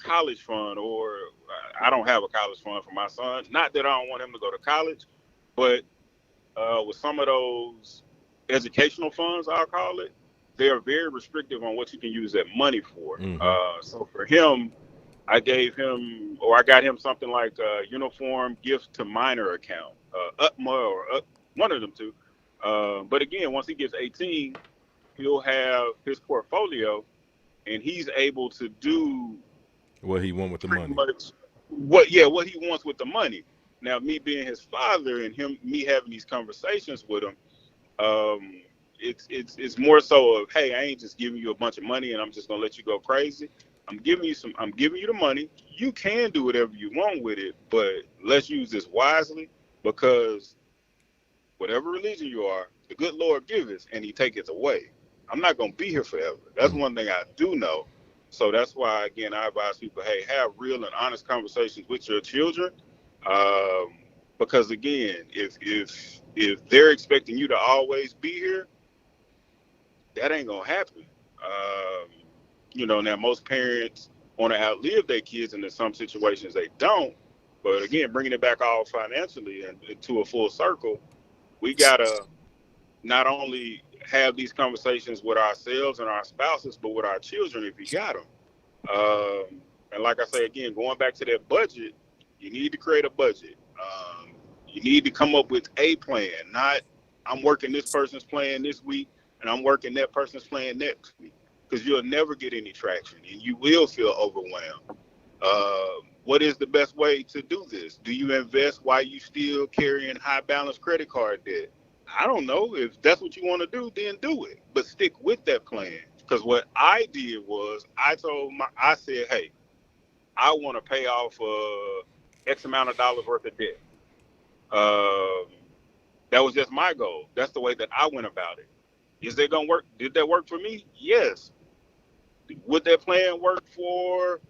college fund, or I don't have a college fund for my son. Not that I don't want him to go to college, but with some of those educational funds, I'll call it, they are very restrictive on what you can use that money for. Mm-hmm. So for him, I got him something like a uniform gift to minor account, one of them two. But again, once he gets 18, he'll have his portfolio, and he's able to do what he wants with the money. What he wants with the money. Now, me being his father and me having these conversations with him, it's more so of, hey, I ain't just giving you a bunch of money and I'm just gonna let you go crazy. I'm giving you the money. You can do whatever you want with it, but let's use this wisely, because whatever religion you are, the good Lord giveth and he taketh away. I'm not going to be here forever. That's one thing I do know. So that's why, again, I advise people, hey, have real and honest conversations with your children. Because, again, if they're expecting you to always be here, that ain't going to happen. Now most parents want to outlive their kids, and in some situations they don't. But, again, bringing it back all financially and to a full circle, we got to not only have these conversations with ourselves and our spouses, but with our children if you got them. And like I say, again, going back to that budget, you need to create a budget. You need to come up with a plan, not I'm working this person's plan this week and I'm working that person's plan next week, because you'll never get any traction and you will feel overwhelmed. What is the best way to do this? Do you invest while you still carrying high balance credit card debt? I don't know. If that's what you want to do, then do it. But stick with that plan. Because what I did was I said, hey, I want to pay off X amount of dollars worth of debt. That was just my goal. That's the way that I went about it. Is that going to work? Did that work for me? Yes. Would that plan work for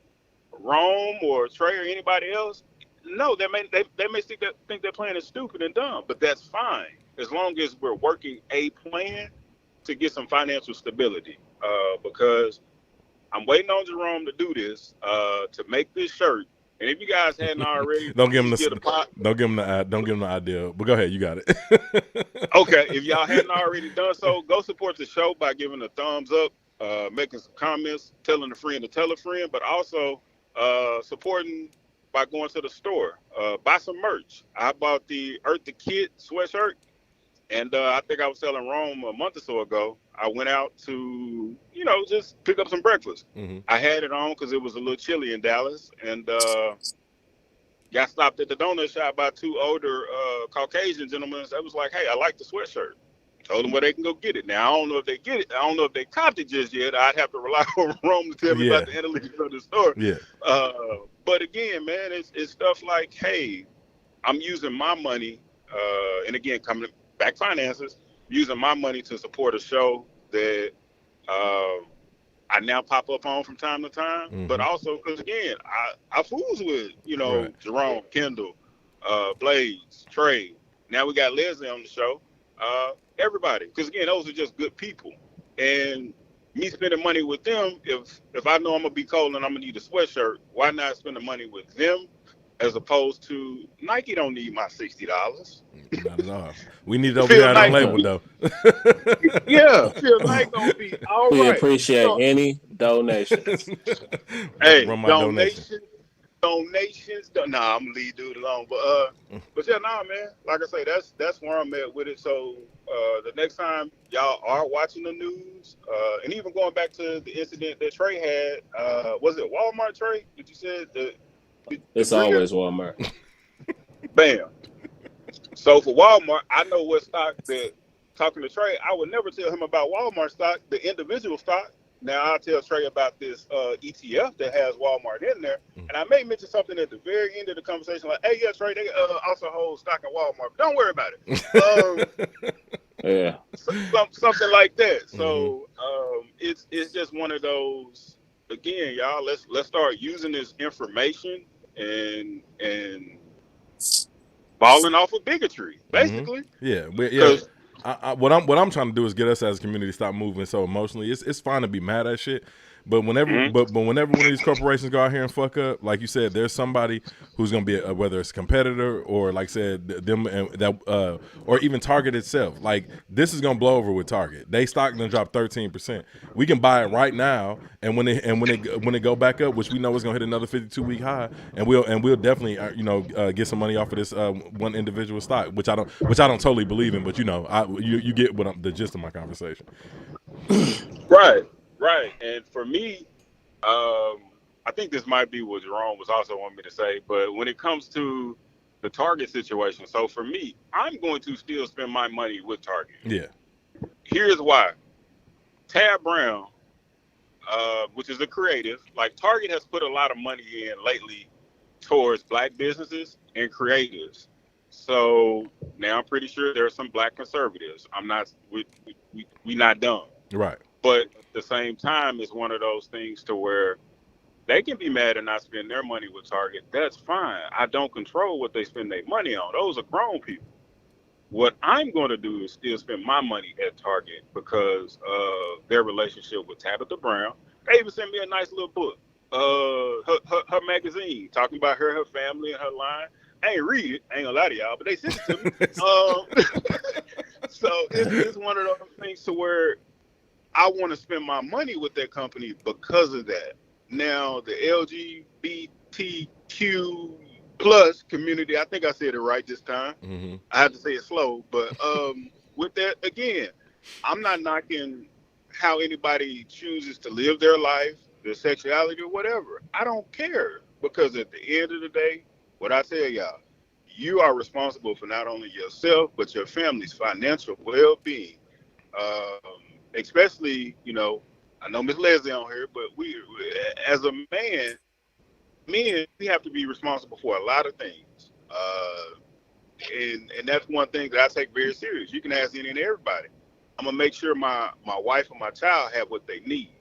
Rome or Trey or anybody else? No, they may think that plan is stupid and dumb, but that's fine as long as we're working a plan to get some financial stability. Because I'm waiting on Jerome to do this, to make this shirt. And if you guys hadn't already, don't give him the idea. But go ahead, you got it. Okay, if y'all hadn't already done so, go support the show by giving a thumbs up, making some comments, telling a friend to tell a friend, but also supporting by going to the store. Buy some merch. I bought the Earth the Kid sweatshirt, and I think I was telling Rome a month or so ago, I went out to, just pick up some breakfast. Mm-hmm. I had it on because it was a little chilly in Dallas, and got stopped at the donut shop by 2 older Caucasian gentlemen that was like, hey, I like the sweatshirt. Told them where they can go get it. Now, I don't know if they get it. I don't know if they copped it just yet. I'd have to rely on Rome to tell me about the analytics of the store. Yeah. But again, man, it's stuff like, hey, I'm using my money and again, coming back finances, using my money to support a show that I now pop up on from time to time, but also because again, I fools with Right. Jerome, Kendall, Blaze, Trey. Now we got Leslie on the show. Everybody, because again, those are just good people, and me spending money with them. If I know I'm gonna be cold and I'm gonna need a sweatshirt, why not spend the money with them as opposed to Nike? Don't need my $60. Not at all. We need it over there at our label, though. Yeah, feel like gonna be all We right. appreciate any donations. Hey, Run my donation. donations. Nah, I'm gonna leave dude alone. But yeah, nah, man. Like I say, that's where I'm at with it. So the next time y'all are watching the news, and even going back to the incident that Trey had, was it Walmart, Trey? Did you say It's always Walmart. Bam. So for Walmart, I know what stock that talking to Trey, I would never tell him about Walmart stock, the individual stock. Now I'll tell Trey about this ETF that has Walmart in there, and I may mention something at the very end of the conversation, like, "Hey, yeah, Trey, they also hold stock in Walmart. But don't worry about it." Yeah, something like that. So it's just one of those. Again, y'all, let's start using this information and balling off of bigotry, basically. Yeah, yeah. What I'm trying to do is get us as a community to stop moving so emotionally. It's fine to be mad at shit, but whenever but whenever one of these corporations go out here and fuck up, like you said, there's somebody who's gonna be whether it's a competitor or like I said them and that or even Target itself. Like this is gonna blow over with Target. They stock gonna drop 13%. We can buy it right now, and when it go back up, which we know is gonna hit another 52-week high, and we'll definitely get some money off of this one individual stock, which I don't totally believe in, but you get what the gist of my conversation. Right. And for me, I think this might be what Jerome was also wanting me to say, but when it comes to the Target situation, so for me, I'm going to still spend my money with Target. Yeah. Here's why. Tab Brown, which is a creative, like Target has put a lot of money in lately towards black businesses and creatives. So now I'm pretty sure there are some black conservatives. We not dumb. Right. But at the same time, it's one of those things to where they can be mad and not spend their money with Target. That's fine. I don't control what they spend their money on. Those are grown people. What I'm going to do is still spend my money at Target because of their relationship with Tabitha Brown. They even sent me a nice little book, her magazine, talking about her family, and her line. I ain't read it, I ain't gonna lie to y'all, but they sent it to me. So it's one of those things to where I want to spend my money with that company because of that. Now, the LGBTQ plus community, I think I said it right this time. I had to say it slow, but with that, again, I'm not knocking how anybody chooses to live their life, their sexuality or whatever. I don't care, because at the end of the day, what I tell y'all, you are responsible for not only yourself, but your family's financial well-being. Especially, I know Miss Leslie on here, but we as a man, men, we have to be responsible for a lot of things. And that's one thing that I take very serious. You can ask any and everybody. I'm going to make sure my wife and my child have what they need.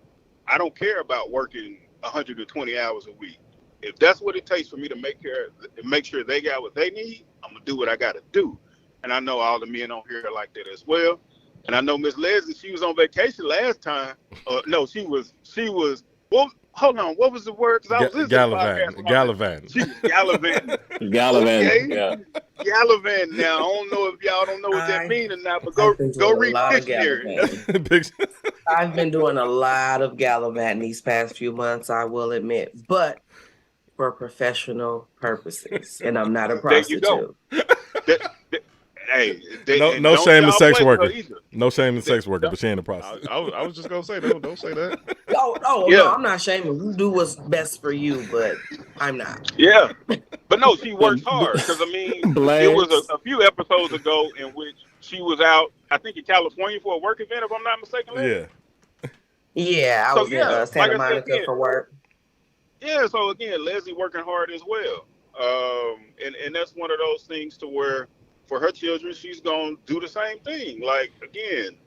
I don't care about working 120 hours a week. If that's what it takes for me to make sure they got what they need, I'm going to do what I got to do. And I know all the men on here are like that as well. And I know Miss Leslie, she was on vacation last time. No, she was. Well, hold on. What was the word? Because I was listening Gallivanting. She was gallivanting. Gallivanting. Okay. Yeah. Gallivanting. Now I don't know if y'all don't know what that means or not, but go read the dictionary. I've been doing a lot of gallivanting these past few months, I will admit, but for professional purposes, and I'm not a prostitute. Hey, no shame in sex worker. No shame in sex worker, but she ain't a prostitute. I was just gonna say, don't say that. No, I'm not shaming. You do what's best for you, but I'm not. Yeah, but no, she works hard because it was a few episodes ago in which she was out, I think in California for a work event, if I'm not mistaken. Yeah, I was in Santa Monica for work. Yeah, so again, Leslie working hard as well, and that's one of those things to where for her children, she's going to do the same thing. Like, again,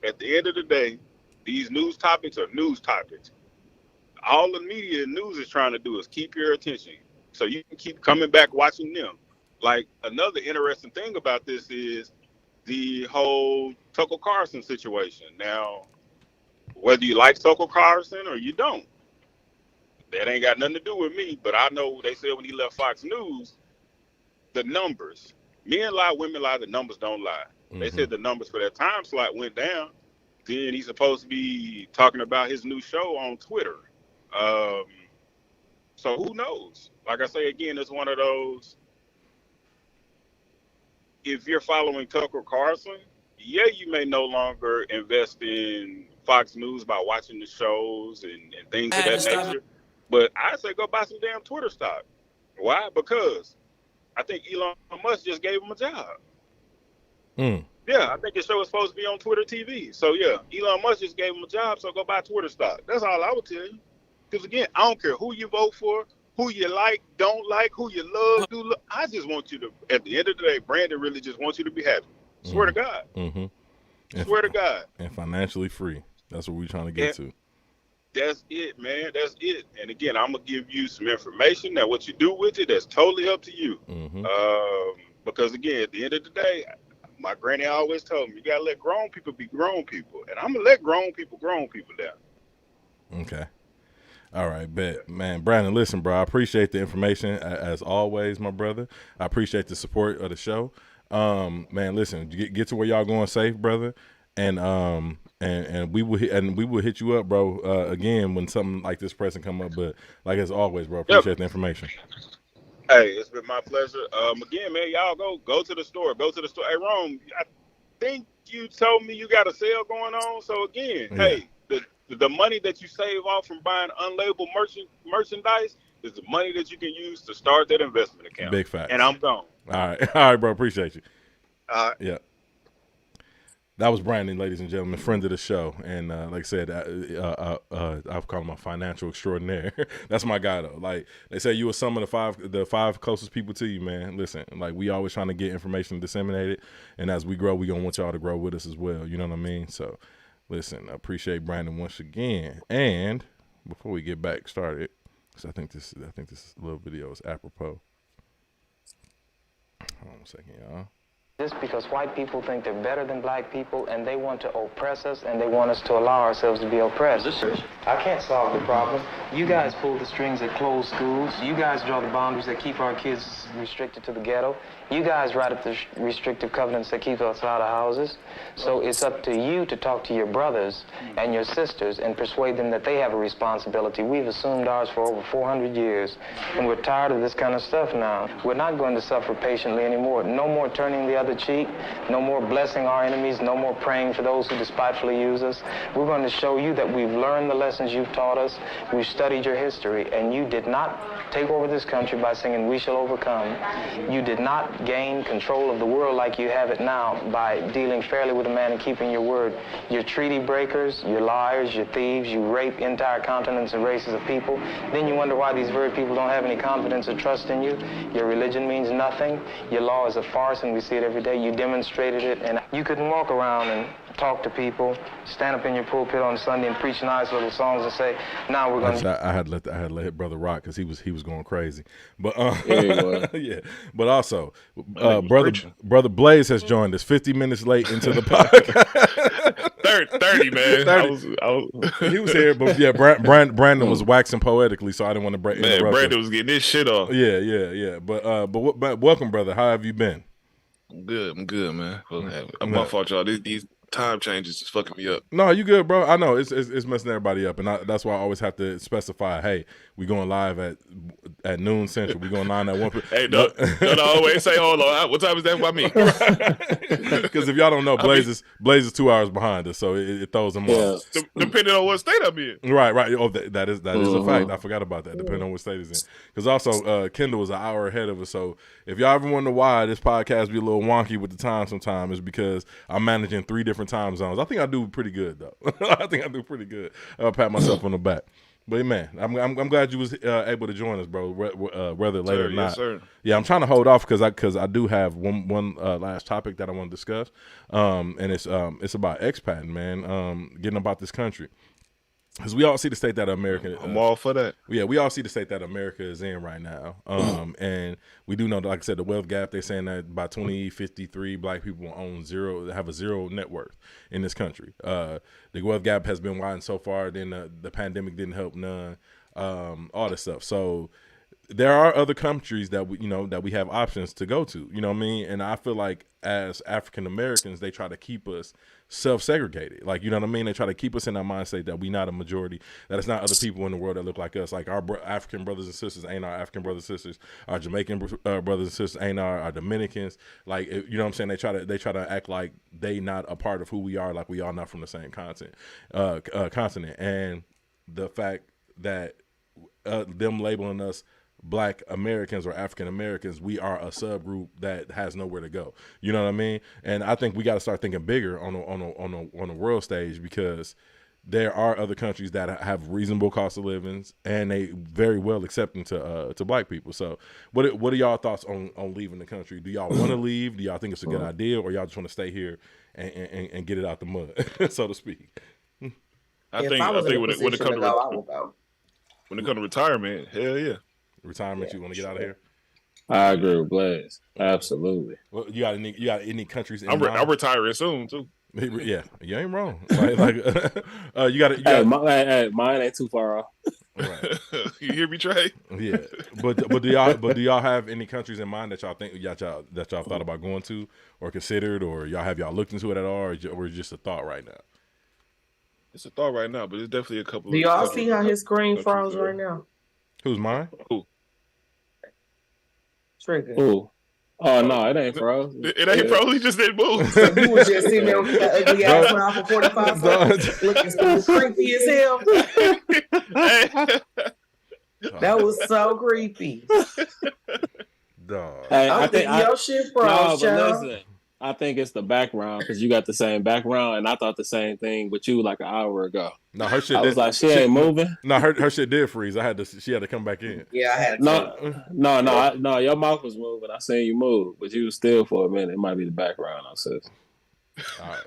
at the end of the day, these news topics are news topics. All the media and news is trying to do is keep your attention so you can keep coming back watching them. Like, another interesting thing about this is the whole Tucker Carlson situation. Now, whether you like Tucker Carlson or you don't, that ain't got nothing to do with me, but I know they said when he left Fox News, the numbers, men lie, women lie, the numbers don't lie. Mm-hmm. They said the numbers for that time slot went down. Then he's supposed to be talking about his new show on Twitter. So who knows? Like I say again, it's one of those, if you're following Tucker Carlson, yeah, you may no longer invest in Fox News by watching the shows and things of that nature. But I say go buy some damn Twitter stock. Why? Because I think Elon Musk just gave him a job. Yeah, I think his show is supposed to be on Twitter TV. So, yeah, Elon Musk just gave him a job, so go buy Twitter stock. That's all I would tell you. Because, again, I don't care who you vote for, who you like, don't like, who you love, do love. I just want you to, at the end of the day, Brandon really just wants you to be happy. Swear to God. Swear to God. And financially free. That's what we're trying to get to. That's it, man. That's it. And, again, I'm going to give you some information. Now, what you do with it, that's totally up to you. Because, again, at the end of the day, my granny always told me, you got to let grown people be grown people. And I'm going to let grown people down. Okay. All right, bet. Man, Brandon, listen, bro, I appreciate the information as always, my brother. I appreciate the support of the show. Man, listen, get to where y'all going safe, brother. And we will hit you up, bro, again when something like this pressing come up. But like as always, bro, appreciate the information. Hey, it's been my pleasure. Again, man, y'all go to the store. Go to the store. Hey, Rome, I think you told me you got a sale going on. So again, hey, the money that you save off from buying unlabeled merchandise is the money that you can use to start that investment account. Big facts. And I'm gone. All right, bro. Appreciate you. All right. Yeah. That was Brandon, ladies and gentlemen, friend of the show. And like I said, I've called him a financial extraordinaire. That's my guy, though. Like, they say you were some of the five closest people to you, man. Listen, like, we always trying to get information disseminated. And as we grow, we going to want y'all to grow with us as well. You know what I mean? So, listen, I appreciate Brandon once again. And before we get back started, because I think this little video is apropos. Hold on a second, y'all. Just because white people think they're better than black people and they want to oppress us and they want us to allow ourselves to be oppressed. I can't solve the problem. You guys pull the strings that close schools. You guys draw the boundaries that keep our kids restricted to the ghetto. You guys write up the restrictive covenants that keep us out of houses. So it's up to you to talk to your brothers and your sisters and persuade them that they have a responsibility. We've assumed ours for over 400 years, and we're tired of this kind of stuff now. We're not going to suffer patiently anymore. No more turning the other cheek, no more blessing our enemies, no more praying for those who despitefully use us. We're going to show you that we've learned the lessons you've taught us. We've studied your history, and you did not take over this country by singing "We Shall Overcome." You did not gain control of the world like you have it now by dealing fairly with a man and keeping your word. You're treaty breakers, you're liars, you're thieves, you rape entire continents and races of people. Then you wonder why these very people don't have any confidence or trust in you. Your religion means nothing. Your law is a farce, and we see it every day. You demonstrated it, and you couldn't walk around and talk to people, stand up in your pulpit on Sunday and preach nice little songs and say, "Now we're going to." I had to let Brother rock because he was going crazy. But yeah. But also, brother Blaze has joined us 50 minutes late into the podcast. 30, man. 30. He was here, but yeah, Brandon was waxing poetically, so I didn't want to break. Man, Brandon was getting this shit off. Yeah. But welcome, brother. How have you been? I'm good, man. I'm my fault, y'all. These time changes is fucking me up. No, you good, bro. I know it's messing everybody up, and that's why I always have to specify. Hey, we going live at noon central. We going 9 at 1. Hey, don't always say hold on. What time is that by me? Because if y'all don't know, Blaze is 2 hours behind us, so it throws them off. Depending on what state I'm in. Right. Oh, that is a fact. I forgot about that. Depending on what state it's in. Because also Kendall is an hour ahead of us. So if y'all ever wonder why this podcast be a little wonky with the time sometimes, it's because I'm managing 3 different time zones. I think I do pretty good though. I think I do pretty good. I'll pat myself on the back. But man, I'm glad you was able to join us, bro. Whether later or not. Yes, sir. Yeah, I'm trying to hold off because I do have one last topic that I want to discuss, and it's about expatting, man. Getting about this country. Because we all see the state that America. I'm all for that. Yeah, we all see the state that America is in right now. And we do know, like I said, the wealth gap. They're saying that by 2053, black people will have a zero net worth in this country. The wealth gap has been widened so far. Then the pandemic didn't help none. All this stuff. So there are other countries that we have options to go to. You know what I mean? And I feel like as African Americans, they try to keep us self-segregated. Like, you know what I mean? They try to keep us in our mindset that we're not a majority, that it's not other people in the world that look like us. Like our African brothers and sisters ain't our African brothers and sisters. Our Jamaican brothers and sisters ain't our Dominicans. Like, you know what I'm saying? They try to act like they not a part of who we are, like we all not from the same continent. And the fact that them labeling us Black Americans or African Americans, we are a subgroup that has nowhere to go. You know what I mean? And I think we got to start thinking bigger on a world stage, because there are other countries that have reasonable cost of living and they very well accepting to black people. So what are y'all thoughts on leaving the country? Do y'all want to leave? Do y'all think it's a good idea, or y'all just want to stay here and get it out the mud, so to speak? I think when it comes to retirement, hell yeah. Retirement, you want to get out of here? I agree with Blaze. Absolutely. Well, you got any countries? I'm retiring soon too. Yeah, you ain't wrong. You got mine ain't too far off. Right. You hear me, Trey? Yeah, but do y'all have any countries in mind that y'all think y'all thought about going to or considered, or y'all looked into it at all, or it's just a thought right now? It's a thought right now, but it's definitely a couple. Do y'all see how his screen froze right now? Who's mine? Who? Trigger. Who? Oh no, it ain't froze. It ain't froze. He just didn't move. So you was just sitting there with that ugly ass smile for 45 seconds, looking so creepy as hell. That was so creepy. Dog. Hey, I think your shit froze, child. Listen, I think it's the background, because you got the same background, and I thought the same thing with you like an hour ago. No, her shit. I was like, she ain't moving. No, her shit did freeze. She had to come back in. Yeah, I had to. No. Your mouth was moving. I seen you move, but you was still for a minute. It might be the background. I said. All right,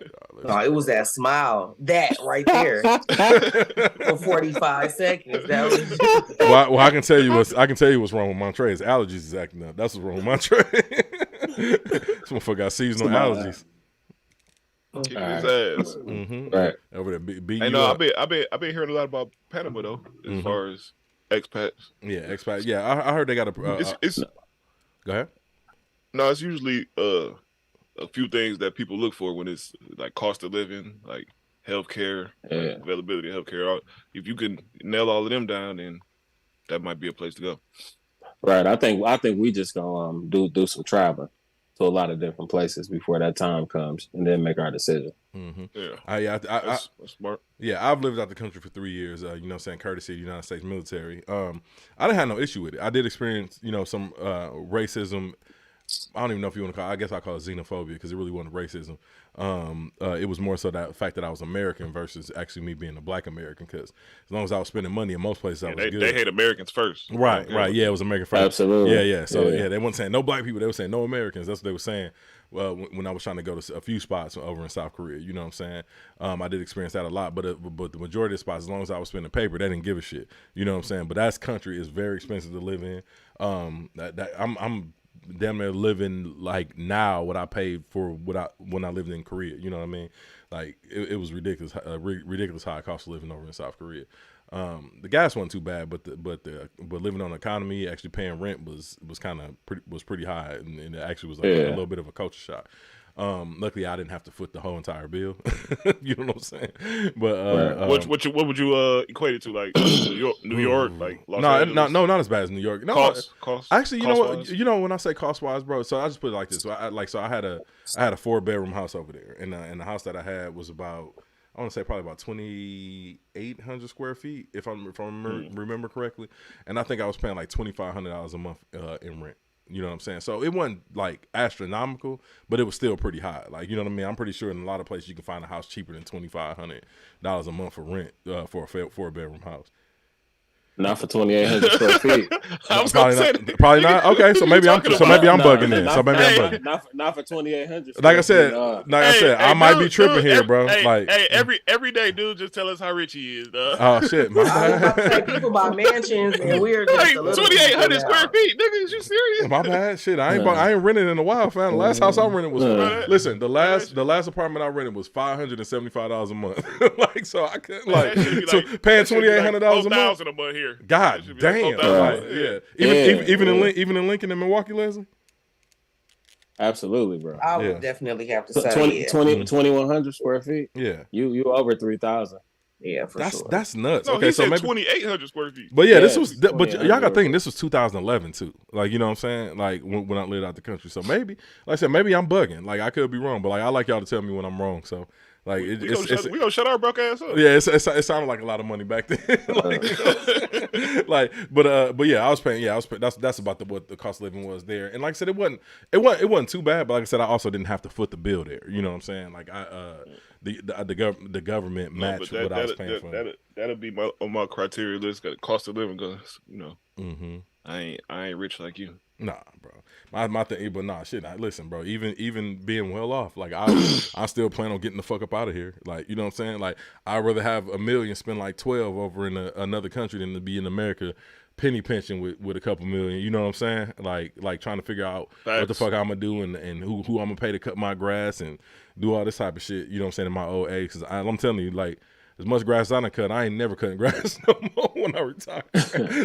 no, it was that smile, that right there, for 45 seconds. That was. Well, I can tell you what's wrong with Montre. His allergies is acting up. That's what's wrong with Montre. This motherfucker got seasonal allergies. Kick his ass. Mm-hmm. Right over there. I know. I've been hearing a lot about Panama though, as far as expats. Yeah, expats. Yeah, I heard they got a. It's go ahead. No, it's usually a few things that people look for when it's like cost of living, like healthcare, like availability of healthcare. If you can nail all of them down, then that might be a place to go. Right. I think we just gonna do some traveling to a lot of different places before that time comes, and then make our decision. Mm-hmm. Yeah, that's smart. Yeah, I've lived out the country for 3 years. You know what I'm saying, courtesy of the United States military. I didn't have no issue with it. I did experience, some racism. I don't even know if you want to call it, I guess I call it xenophobia, because it really wasn't racism. It was more so that fact that I was American versus actually me being a black American, because as long as I was spending money in most places, I was good. They hate Americans first. Right. Yeah, it was American first. Absolutely. Yeah. So, they weren't saying no black people. They were saying no Americans. That's what they were saying when I was trying to go to a few spots over in South Korea. You know what I'm saying? I did experience that a lot, but the majority of the spots, as long as I was spending paper, they didn't give a shit. You know what I'm saying? But that country is very expensive to live in. I'm damn near living like now what I paid for when I lived in Korea. You know what I mean? Like it was ridiculous, ridiculous high cost of living over in South Korea. The gas wasn't too bad, but living on economy, actually paying rent was pretty high, and it actually was like a little bit of a culture shock. Luckily, I didn't have to foot the whole entire bill. You know what I'm saying? But what would you equate it to? Like New York, like Los Angeles? No, not as bad as New York. No, cost. Actually, you know what? You know when I say cost wise, bro. So I just put it like this. So I had a 4-bedroom house over there, and the house that I had was about, I want to say probably about 2,800 square feet, if I remember correctly. And I think I was paying like $2,500 a month in rent. You know what I'm saying? So it wasn't like astronomical, but it was still pretty high. Like, you know what I mean? I'm pretty sure in a lot of places you can find a house cheaper than $2,500 a month for rent for a 4-bedroom house. Not for 2,800 square feet. Probably not. Okay, so maybe I'm bugging then. So maybe I'm bugging. Not for 2,800. Like I said, I might be tripping here, bro. Like every day, dude, just tell us how rich he is, dog. Oh shit, my bad. People buy mansions and we're just 2,800 square feet, nigga. Is you serious? My bad. Shit, I ain't rented in a while, fam. The last house I rented was listen. The last apartment I rented was $575 a month. Like, so I couldn't paying $2,800 a month. $4,000 a month here. God damn. Even in Lincoln and Milwaukee, Leslie. Absolutely, bro. I would definitely have to say 2,100 square feet. Yeah, you over 3,000. Yeah, for sure. That's nuts. No, okay, he so said got 2,800 square feet. But this was. But y'all got to think this was 2011 too. Like, you know what I'm saying? Like when I lived out the country. So maybe, like I said, maybe I'm bugging. Like I could be wrong, but like I like y'all to tell me when I'm wrong. So. Like we gonna shut our broke ass up. Yeah, it sounded like a lot of money back then. But yeah, I was paying. Yeah, that's about what the cost of living was there. And like I said, it wasn't too bad. But like I said, I also didn't have to foot the bill there. You know what I'm saying? Like the government matched what I was paying for. That'll be on my criteria list. Got the cost of living, cause I ain't rich like you. Nah, bro. My thing, but nah, shit. Listen, bro. Even being well off, like I still plan on getting the fuck up out of here. Like, you know what I'm saying? Like, I'd rather have $1 million, spend like 12 over in another country than to be in America, penny pinching with a couple million. You know what I'm saying? Like trying to figure out what the fuck I'm gonna do and who I'm gonna pay to cut my grass and do all this type of shit. You know what I'm saying? In my old age, because I'm telling you, like. As much grass as I done cut, I ain't never cutting grass no more when I retire.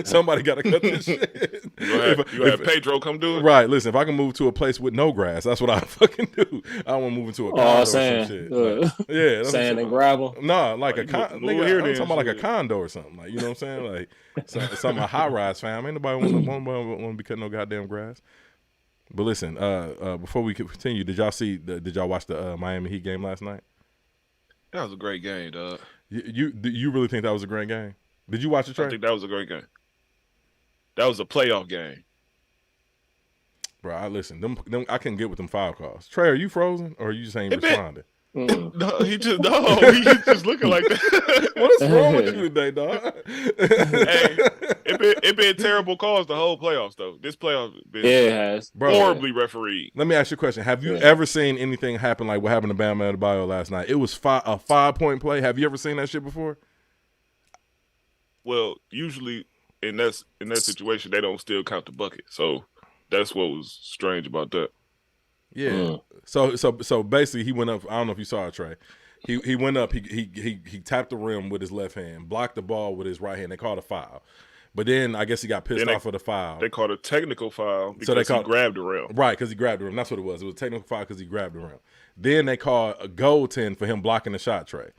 Somebody got to cut this shit. You have Pedro come do it? Right. Listen, if I can move to a place with no grass, that's what I fucking do. I want to move into a condo or some shit. Like, sand and gravel? No, like a condo. I'm talking about like a condo or something. Like, you know what I'm saying? Like something a high-rise, fam. Ain't nobody want to be cutting no goddamn grass. But listen, before we continue, did y'all watch the Miami Heat game last night? That was a great game, dog. You really think that was a great game? Did you watch it, Trey? I think that was a great game. That was a playoff game. Bro, I I couldn't get with them foul calls. Trey, are you frozen or you just ain't responding? No, he's just looking like that. What is wrong with you today, dog? Hey, it been terrible calls the whole playoffs though. This playoff been it has horribly refereed. Let me ask you a question. Have you ever seen anything happen like what happened to Bam Adebayo last night? It was a 5-point play. Have you ever seen that shit before? Well, usually in that situation they don't still count the bucket. So that's what was strange about that. Yeah. So basically, he went up. I don't know if you saw it, Trey. He went up. He tapped the rim with his left hand, blocked the ball with his right hand. They called a foul, but then I guess he got pissed off of the foul. They called a technical foul because he grabbed the rim. Right, because he grabbed the rim. That's what it was. It was a technical foul because he grabbed the rim. Then they called a goaltend for him blocking the shot, Trey.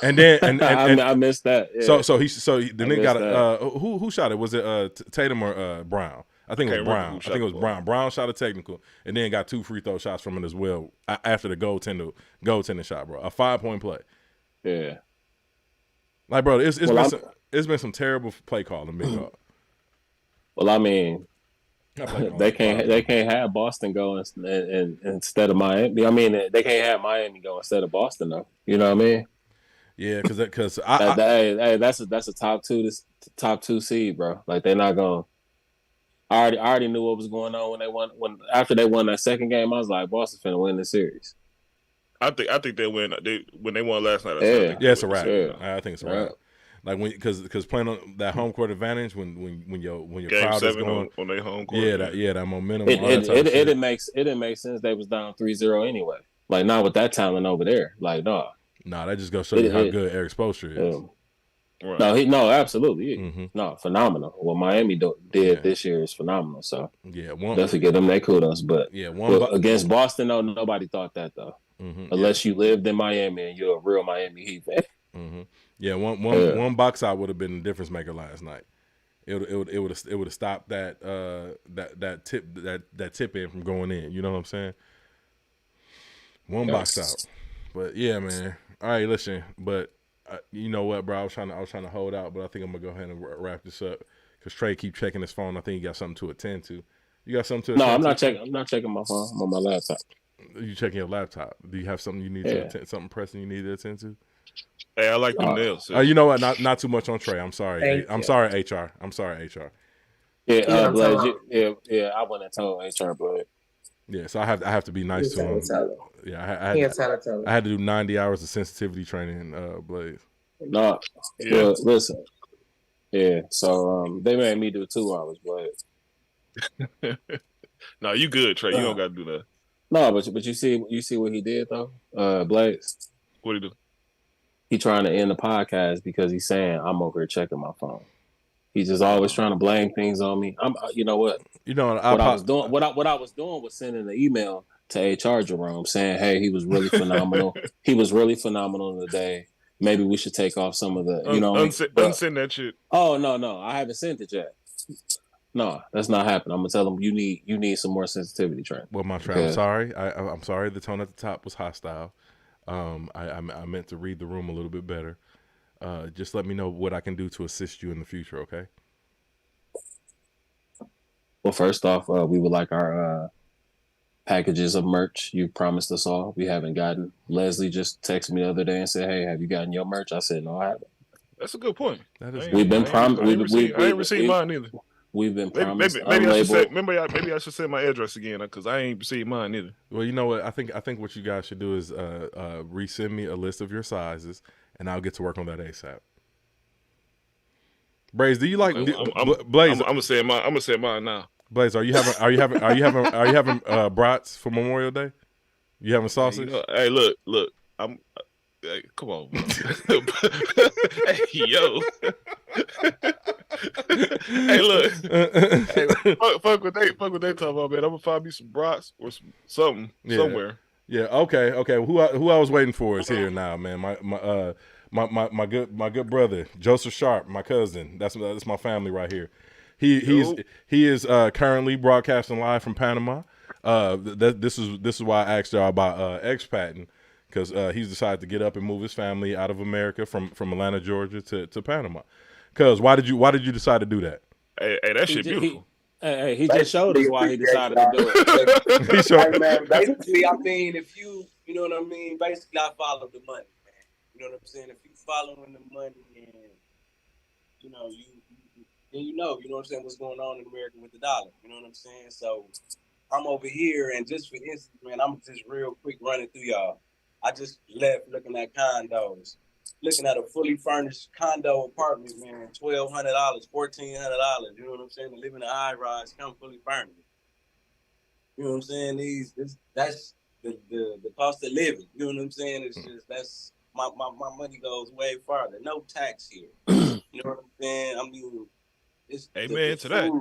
And then and I missed that. Yeah. So the nigga got who shot it? Was it Tatum or Brown? I think it was Brown. I think it was Brown. Brown shot a technical and then got 2 free throw shots from it as well after the goaltending shot, bro. A 5-point play. Yeah. Like, bro, it's been some terrible play calling, big dog. Well, I mean, they can't have Boston go instead of Miami. I mean, they can't have Miami go instead of Boston though. You know what I mean? Yeah, because that's a top two seed, bro. Like they're not going. I already knew what was going on after they won that second game. I was like, Boston's finna win this series. I think they win. When they won last night. It's a wrap. Sure. I think it's a wrap. Like because playing on that home court advantage when your Game crowd 7 is going on their home court. That momentum. It didn't make sense. They was down 3-0 anyway. Like not with that talent over there. Like no. Nah, that just goes show you how good Eric Spoelstra is. Right. No, absolutely. No, phenomenal. What Miami did this year is phenomenal. So definitely give them their kudos. But against Boston, though, nobody thought that though. Unless you lived in Miami and you're a real Miami Heat fan. Yeah, one box out would have been the difference maker last night. It would have stopped that tip in from going in. You know what I'm saying? One box out. But yeah, man. All right, listen, but. You know what, bro? I was trying to hold out, but I think I'm gonna go ahead and wrap this up because Trey keep checking his phone. I think he got something to attend to. You got something to? No, I'm not checking. I'm not checking my phone. I'm on my laptop. You checking your laptop? Do you have something you need to attend? Something pressing you need to attend to? Hey, I like them nails. You know what? Not too much on Trey. I'm sorry. Thank you. Sorry, HR. I'm sorry, HR. Yeah, Blaze. Yeah. I went and told HR, but yeah. So I have to be nice to him. Yeah, I had to do 90 hours of sensitivity training, Blaze. No, well, listen. Yeah, so they made me do 2 hours, but no, you good, Trey. You don't got to do that. No, but you see what he did though, Blaze. What did he do? He trying to end the podcast because he's saying I'm over here checking my phone. He's just always trying to blame things on me. You know what? You know what I was doing. What I was doing was sending an email to HR Jerome saying, "Hey, he was really phenomenal. He was really phenomenal today. Maybe we should take off some of the, unsend that shit." Oh no, I haven't sent it yet. No, that's not happening. I'm gonna tell him you need some more sensitivity training. Well, my friend, I'm sorry. I'm sorry. The tone at the top was hostile. I meant to read the room a little bit better. Just let me know what I can do to assist you in the future, okay? Well, first off, we would like our packages of merch you promised us all. We haven't gotten. Leslie just texted me the other day and said, "Hey, have you gotten your merch?" I said, "No, I haven't." That's a good point. We've been promised. I ain't received mine either. We've been promised. Maybe I should say my address again because I ain't received mine either. Well, you know what? I think what you guys should do is resend me a list of your sizes, and I'll get to work on that ASAP. Blaze, do you like Blaze? I'm gonna say mine. I'm gonna say mine now. Blaze, are you having brats for Memorial Day? You having sausage? Hey, look. Hey, come on, hey, yo. Hey, look. Hey, fuck what they talking about, man. I'm gonna find me some brats or something somewhere. Yeah. Okay. Who I was waiting for is here now, man. My good brother Joseph Sharp, my cousin. That's my family right here. He is currently broadcasting live from Panama. This is why I asked y'all about expatting. Because he's decided to get up and move his family out of America from Atlanta, Georgia to Panama. Because why did you decide to do that? Hey, that shit beautiful. He just showed us why he decided to do it. Hey, man, basically, I mean, if you know what I mean, basically, I follow the money, man. You know what I'm saying? If you following the money and, you know what I'm saying, what's going on in America with the dollar. You know what I'm saying? So I'm over here, and just for instance, man, I'm just real quick running through y'all. I just left looking at condos, looking at a fully furnished condo apartment, man, $1,200, $1,400. You know what I'm saying? To live in a high rise, come fully furnished. You know what I'm saying? That's the cost of living. You know what I'm saying? It's just that's my money goes way farther. No tax here. You know what I'm saying? I mean, it's amen to that. You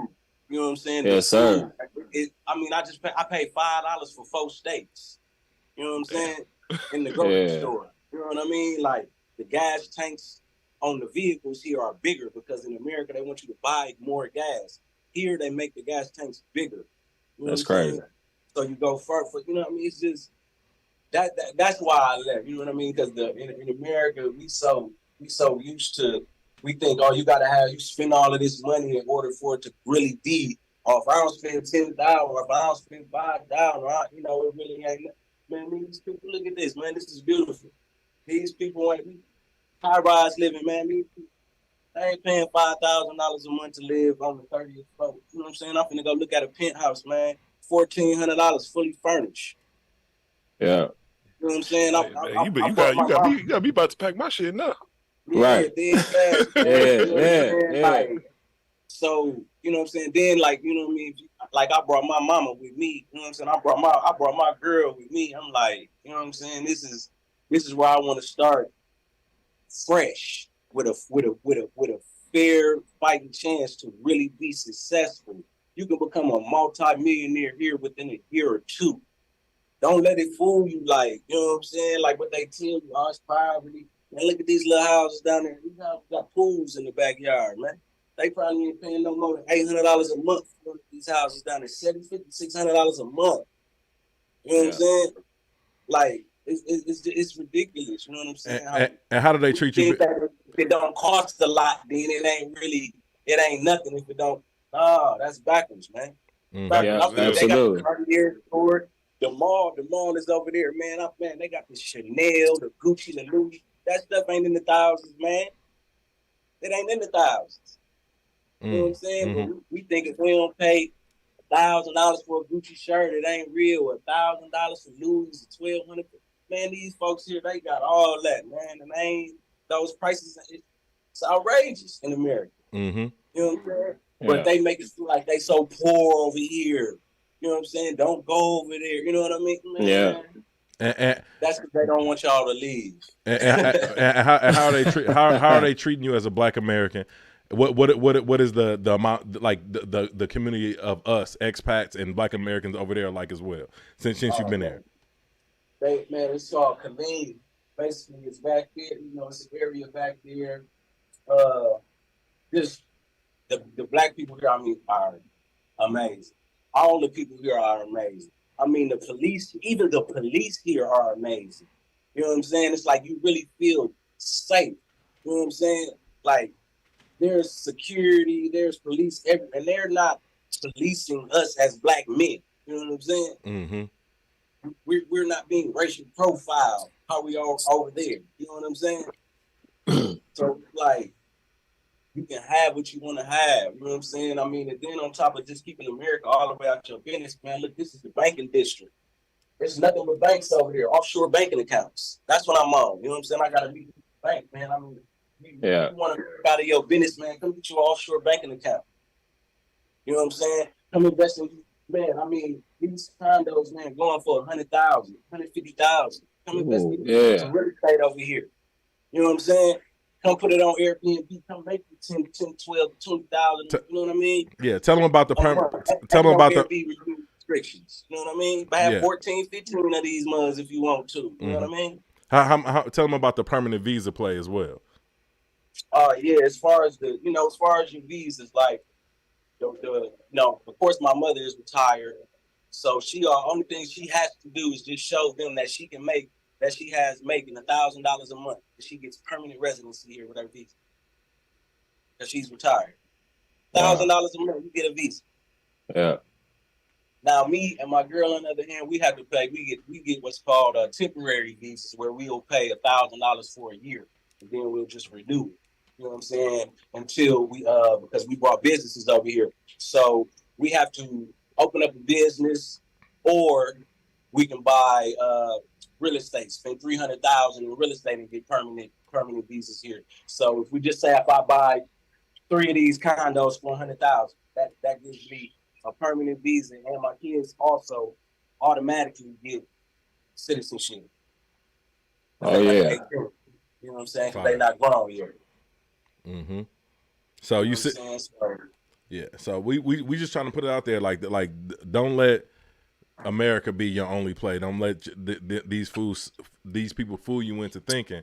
know what I'm saying? Yes, sir. I paid $5 for 4 steaks. You know what I'm saying? In the grocery store. You know what I mean? Like the gas tanks on the vehicles here are bigger because in America they want you to buy more gas. Here they make the gas tanks bigger. You know That's crazy. Saying? So you go far for, you know what I mean? It's just that's why I left. You know what I mean? Because in America we so used to, we think, oh, you spend all of this money in order for it to really be. Or if I don't spend $10,000, or if I don't spend $5,000, it really ain't. Man, these people, look at this, man. This is beautiful. These people ain't high-rise living, man. These people, they ain't paying $5,000 a month to live on the 30th floor. You know what I'm saying? I'm finna go look at a penthouse, man. $1,400 fully furnished. Yeah. You know what I'm saying? You got me about to pack my shit now. Right. Yeah. Like, so, you know what I'm saying? Then, like, you know what I mean? Like, I brought my mama with me. You know what I'm saying? I brought my girl with me. I'm like, you know what I'm saying? This is where I want to start fresh with a fair fighting chance to really be successful. You can become a multi-millionaire here within a year or two. Don't let it fool you, like, you know what I'm saying? Like what they tell you, oh, it's poverty. Man, look at these little houses down there. These houses got pools in the backyard, man. They probably ain't paying no more than $800 a month for these houses down there, $750, $600 a month. You know what I'm saying? Like, it's ridiculous. You know what I'm saying? And how do they treat you? If it don't cost a lot, then it ain't nothing. If it don't, that's backwards, man. Yeah, absolutely. They got the Cartier store. The mall is over there, man. They got the Chanel, the Gucci, the Louis. that stuff ain't in the thousands, man. It ain't in the thousands. You know what I'm saying? But we think if we don't pay $1,000 for a Gucci shirt, it ain't real. $1,000 for Louis, $1,200. Man, these folks here, they got all that, man, and ain't those prices. It's outrageous in America. You know what I'm saying? Yeah. But they make it feel like they so poor over here. You know what I'm saying? Don't go over there. You know what I mean? Man, yeah. And that's because they don't want y'all to leave. And how are they treating you as a Black American? What is the amount, like the community of us expats and Black Americans over there like as well since you've been there? It's all convenient. Basically, it's back there. You know, it's an area back there. Just the Black people here, I mean, are amazing. All the people here are amazing. I mean, even the police here are amazing. You know what I'm saying? It's like you really feel safe. You know what I'm saying? Like, there's security, there's police, and they're not policing us as Black men. You know what I'm saying? We're not being racial profiled how we are over there. You know what I'm saying? So, like, you can have what you want to have. You know what I'm saying? I mean, and then on top of just keeping America all about your business, man, look, this is the banking district. There's nothing but banks over here, offshore banking accounts. That's what I'm on. You know what I'm saying? I got to be the bank, man. I mean, you want to get out of your business, man, come get you an offshore banking account. You know what I'm saying? Come invest in, man, I mean, these condos, man, going for $100,000, $150,000. Come invest in some real estate over here. You know what I'm saying? Come put it on Airbnb. Come make it 10, 12, 20,000. You know what I mean? Yeah, tell them about the tell them about the restrictions. You know what I mean? But have 14, 15 of these months if you want to. You know what I mean? How tell them about the permanent visa play as well. As far as your visas, like of course my mother is retired, so only thing she has to do is just show them that she can make. That she has making $1,000 a month. That she gets permanent residency here with her visa. Because she's retired. $1,000 a month, you get a visa. Yeah. Now me and my girl, on the other hand, we have to pay. We get what's called temporary visas, where we'll pay $1,000 for a year, and then we'll just renew it. You know what I'm saying? Until we because we brought businesses over here, so we have to open up a business, or we can buy real estate, spend $300,000 in real estate and get permanent visas here. So if we just say if I buy 3 of these condos for $100,000, that gives me a permanent visa, and my kids also automatically get citizenship. Oh yeah, you know what I'm saying? Because they're not grown yet. So you said, So we just trying to put it out there, like don't let America be your only play. Don't let these people fool you into thinking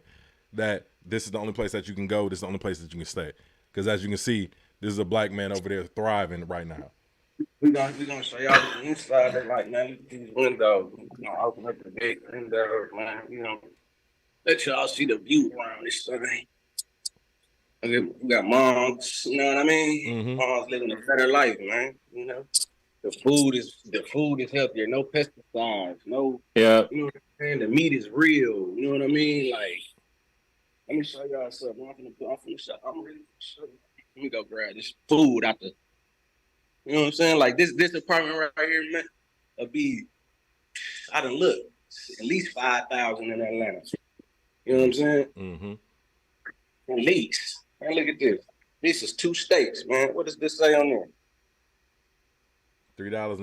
that this is the only place that you can go. This is the only place that you can stay. Because as you can see, this is a Black man over there thriving right now. We're gonna show y'all the inside of, like, man, these windows. Open up the big windows, man. Let y'all see the view around this thing. We got moms, you know what I mean? Moms living a better life, man. The food is healthier, no pesticides, no. Yeah. You know what I'm saying? The meat is real. You know what I mean? Like, let me show y'all something. I'm really sure. Let me go grab this food out the. You know what I'm saying? Like this apartment right here, man, I done looked at least 5,000 in Atlanta. You know what I'm saying? At least. Man, look at this. This is 2 steaks, man. What does this say on there? $3.11.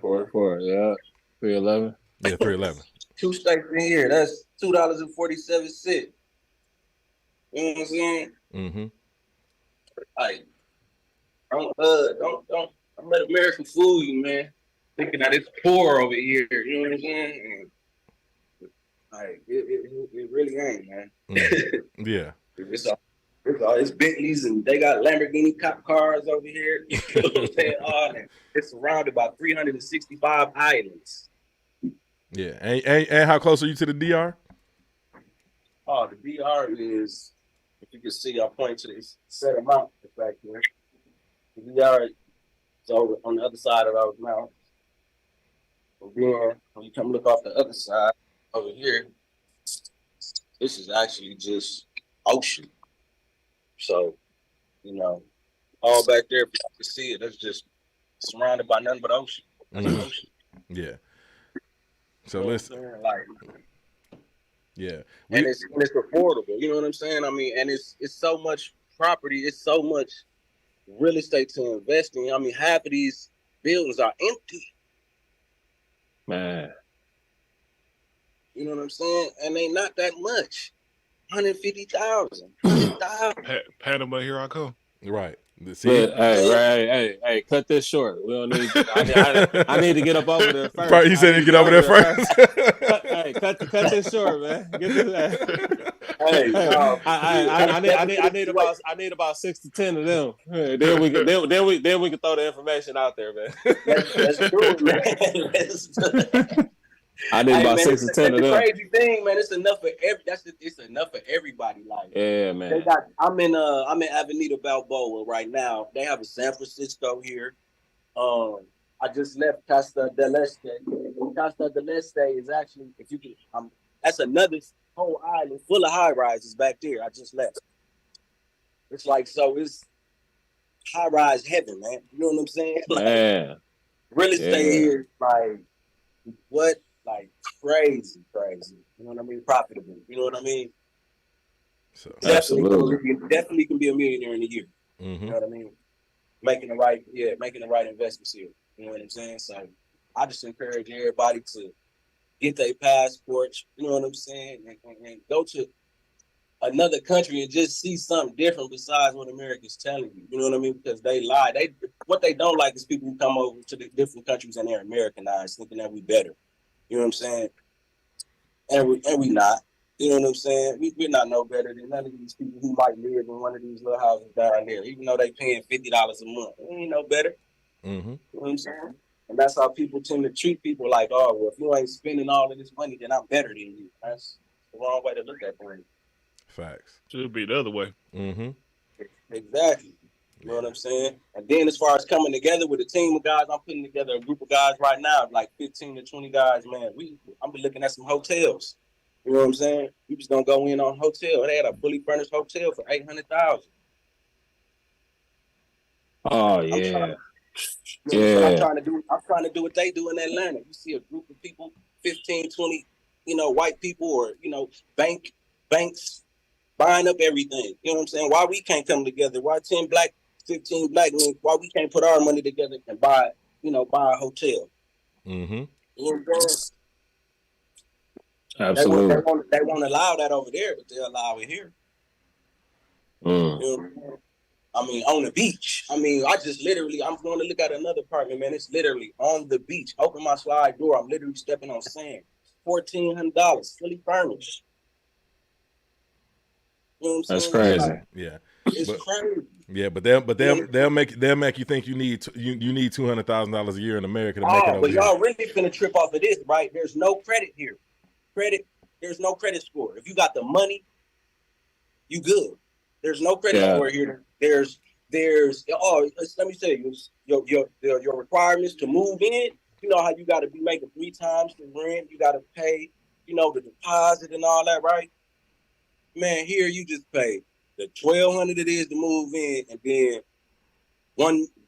3.44. Yeah. 3.11. Yeah, 3.11. 2 steaks in here. That's $2.47. You know what I'm saying? Like, don't let America fool you, man. Thinking that it's poor over here. You know what I'm saying? Like, it really ain't, man. Yeah. It's Bentleys, and they got Lamborghini cop cars over here. You know what I'm saying? It's surrounded by 365 islands. Yeah. And how close are you to the DR? Oh, the DR is, if you can see, I'll point to this set amount back there. The DR is over on the other side of those mountains. And then when you come look off the other side over here, This is actually just ocean. So, you know, all back there, if you can see it, that's just surrounded by nothing but ocean. That's ocean. Yeah. So let's like, yeah, and it's affordable. You know what I'm saying? I mean, and it's so much property, it's so much real estate to invest in. I mean, half of these buildings are empty. Man. You know what I'm saying? And they not that much. 150,000. 100,000. Panama, here I come. Right. See? Hey, cut this short. We don't need. I need to get up over there first. He said he'd get over there first. Cut this short, man. Get this. Hey, I need about 6 to 10 of them. Then we can throw the information out there, man. That's true, man. I need about 6 to 10 of them. The crazy thing, man, it's enough for it's enough for everybody. Like, yeah, man. I'm in Avenida Balboa right now. They have a San Francisco here. I just left Costa del Este. Costa del Este is actually, if you can, that's another whole island full of high rises back there. I just left. It's like, so it's high rise heaven, man. You know what I'm saying? Like, man. Real estate here, like, what? Like, crazy. You know what I mean? Profitable. You know what I mean? So, definitely can be a millionaire in a year. Mm-hmm. You know what I mean? Making the right investments here. You know what I'm saying? So I just encourage everybody to get their passports, you know what I'm saying, and go to another country and just see something different besides what America's telling you. You know what I mean? Because they lie. What they don't like is people who come over to the different countries and they're Americanized, thinking that we better. You know what I'm saying? And we not. You know what I'm saying? We're not no better than none of these people who might live in one of these little houses down there, even though they paying $50 a month. We ain't no better. Mm-hmm. You know what I'm saying? And that's how people tend to treat people like, oh, well, if you ain't spending all of this money, then I'm better than you. That's the wrong way to look at things. Facts. Should be the other way. Mm-hmm. Exactly. You know what I'm saying? And then as far as coming together with a team of guys, I'm putting together a group of guys right now, like 15 to 20 guys, man. I'm be looking at some hotels. You know what I'm saying? We just gonna go in on hotel. They had a fully furnished hotel for $800,000. Oh yeah. I'm trying to do what they do in Atlanta. You see a group of people, 15, 20, white people or, banks buying up everything. You know what I'm saying? Why we can't come together? Why 15 black men, why we can't put our money together and buy a hotel? Mm-hmm. You know what I'm saying? Absolutely. They won't allow that over there, but they'll allow it here. Mm. You know what I'm saying? I mean, on the beach. I mean, I'm going to look at another apartment, man. It's literally on the beach. Open my slide door. I'm literally stepping on sand. $1,400, fully furnished. You know what I'm That's saying? crazy. Like, yeah. It's crazy. Yeah, but they'll make you think you need $200,000 a year in America to make it over but here. y'all really finna trip off of this, right? There's no credit here. There's no credit score. If you got the money, you good. There's no credit score here. There's let me say your requirements to move in. You know how you got to be making 3 times the rent. You got to pay, the deposit and all that, right? Man, here you just pay the $1,200 it is to move in, and then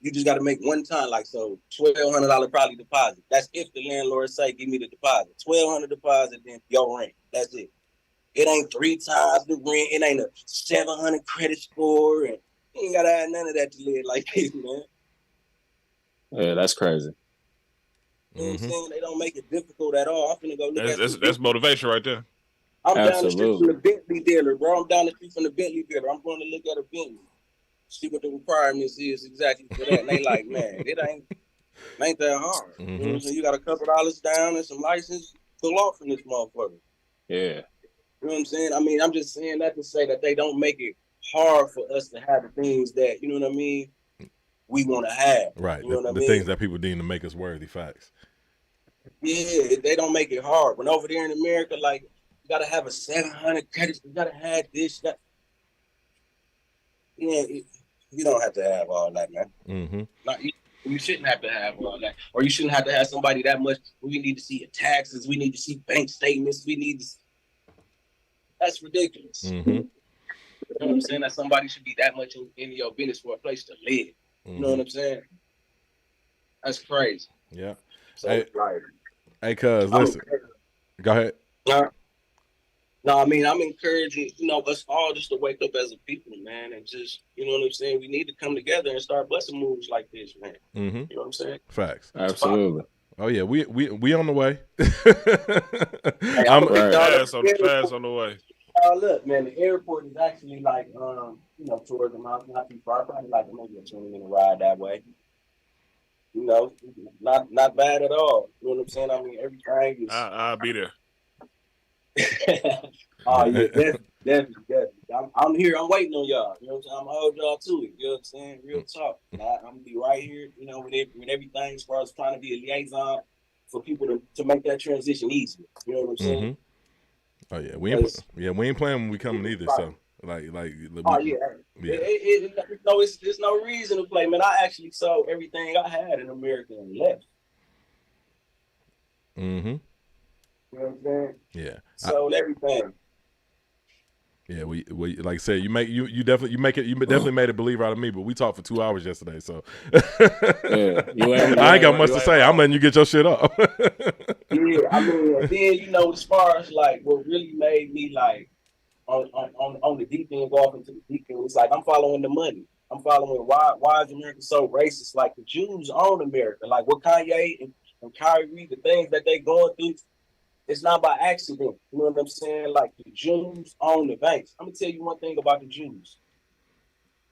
you just got to make one time, like, so $1,200 probably deposit. That's if the landlord say give me the deposit. $1,200 deposit, then your rent. That's it. It ain't 3 times the rent. It ain't a 700 credit score, and you ain't gotta add none of that to live like this, man. Yeah, that's crazy. You know what I'm saying? They don't make it difficult at all. I'm finna go look at that's motivation right there. I'm down the street from the Bentley dealer, bro. I'm down the street from the Bentley dealer. I'm going to look at a Bentley, see what the requirements is exactly for that. And they like, man, it ain't that hard. Mm-hmm. You know what I'm saying? You got a couple dollars down and some license, pull off from this motherfucker. Yeah. You know what I'm saying? I mean, I'm just saying that to say that they don't make it hard for us to have the things that, you know what I mean, we want to have. Right. You know what I mean? The things that people deem to make us worthy. Facts. Yeah, they don't make it hard. When over there in America, like, you got to have a 700 credits. You got to have this. You don't have to have all that, man. Mm-hmm. You shouldn't have to have all that. Or you shouldn't have to have somebody that much. We need to see your taxes. We need to see bank statements. We need to. That's ridiculous. Mm-hmm. You know what I'm saying? That somebody should be that much in your business for a place to live. You know what I'm saying? That's crazy. Yeah. So Hey, like, cuz listen. Go ahead. No, I mean, I'm encouraging, us all just to wake up as a people, man, and just, you know what I'm saying? We need to come together and start busting moves like this, man. Mm-hmm. You know what I'm saying? Facts. Absolutely. Oh yeah, we on the way. Hey, I'm fast on the way. Look, man, the airport is actually like, towards the mountain, not too far, probably like maybe a 20-minute ride that way. Not bad at all. You know what I'm saying? I mean, everything is. I'll be there. Oh yeah, definitely. I'm here. I'm waiting on y'all. You know what I'm saying? I'm gonna hold y'all to it. You know what I'm saying? Real talk. I'm gonna be right here. With everything as far as trying to be a liaison for people to make that transition easier. You know what I'm saying? Mm-hmm. Oh yeah, we ain't playing when we coming either. So like. Oh yeah. There's no reason to play, man. I actually sold everything I had in America and left. Mm-hmm. You know what I'm saying? Yeah. Sold everything. Yeah, we like I said, you definitely made a believer out of me, but we talked for 2 hours yesterday, so yeah, I ain't got much to say. I'm letting you get your shit up. Yeah, I mean, and then as far as like what really made me like on the deep end, go off into the deep end, it's like I'm following the money. I'm following why is America so racist? Like the Jews own America. Like what Kanye and Kyrie, the things that they going through. It's not by accident. You know what I'm saying? Like the Jews own the banks. I'm gonna tell you one thing about the Jews.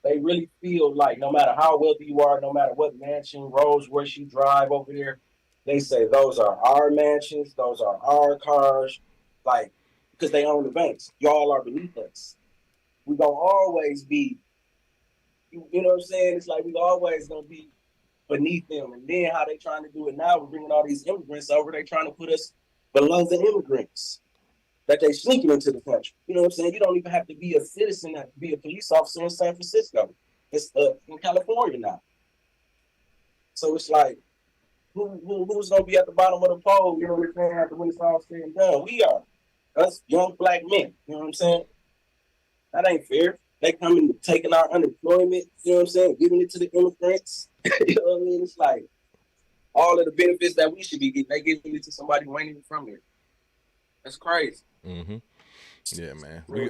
They really feel like no matter how wealthy you are, no matter what mansion, Rolls Royce you drive over there, they say those are our mansions, those are our cars, like because they own the banks. Y'all are beneath us. We gonna always be, you know what I'm saying? It's like we always gonna be beneath them. And then how they trying to do it now? We're bringing all these immigrants over. They trying to put us below the immigrants that they sneaking into the country. You know what I'm saying? You don't even have to be a citizen to be a police officer in San Francisco. It's in California now. So it's like, who's gonna be at the bottom of the pole? You know what I'm saying? After when it's all said and done, we are us young black men. You know what I'm saying? That ain't fair. They coming taking our unemployment. You know what I'm saying? Giving it to the immigrants. You know what I mean? It's like all of the benefits that we should be getting, they giving it to somebody who ain't even from here. That's crazy. Mm-hmm. Yeah, man. We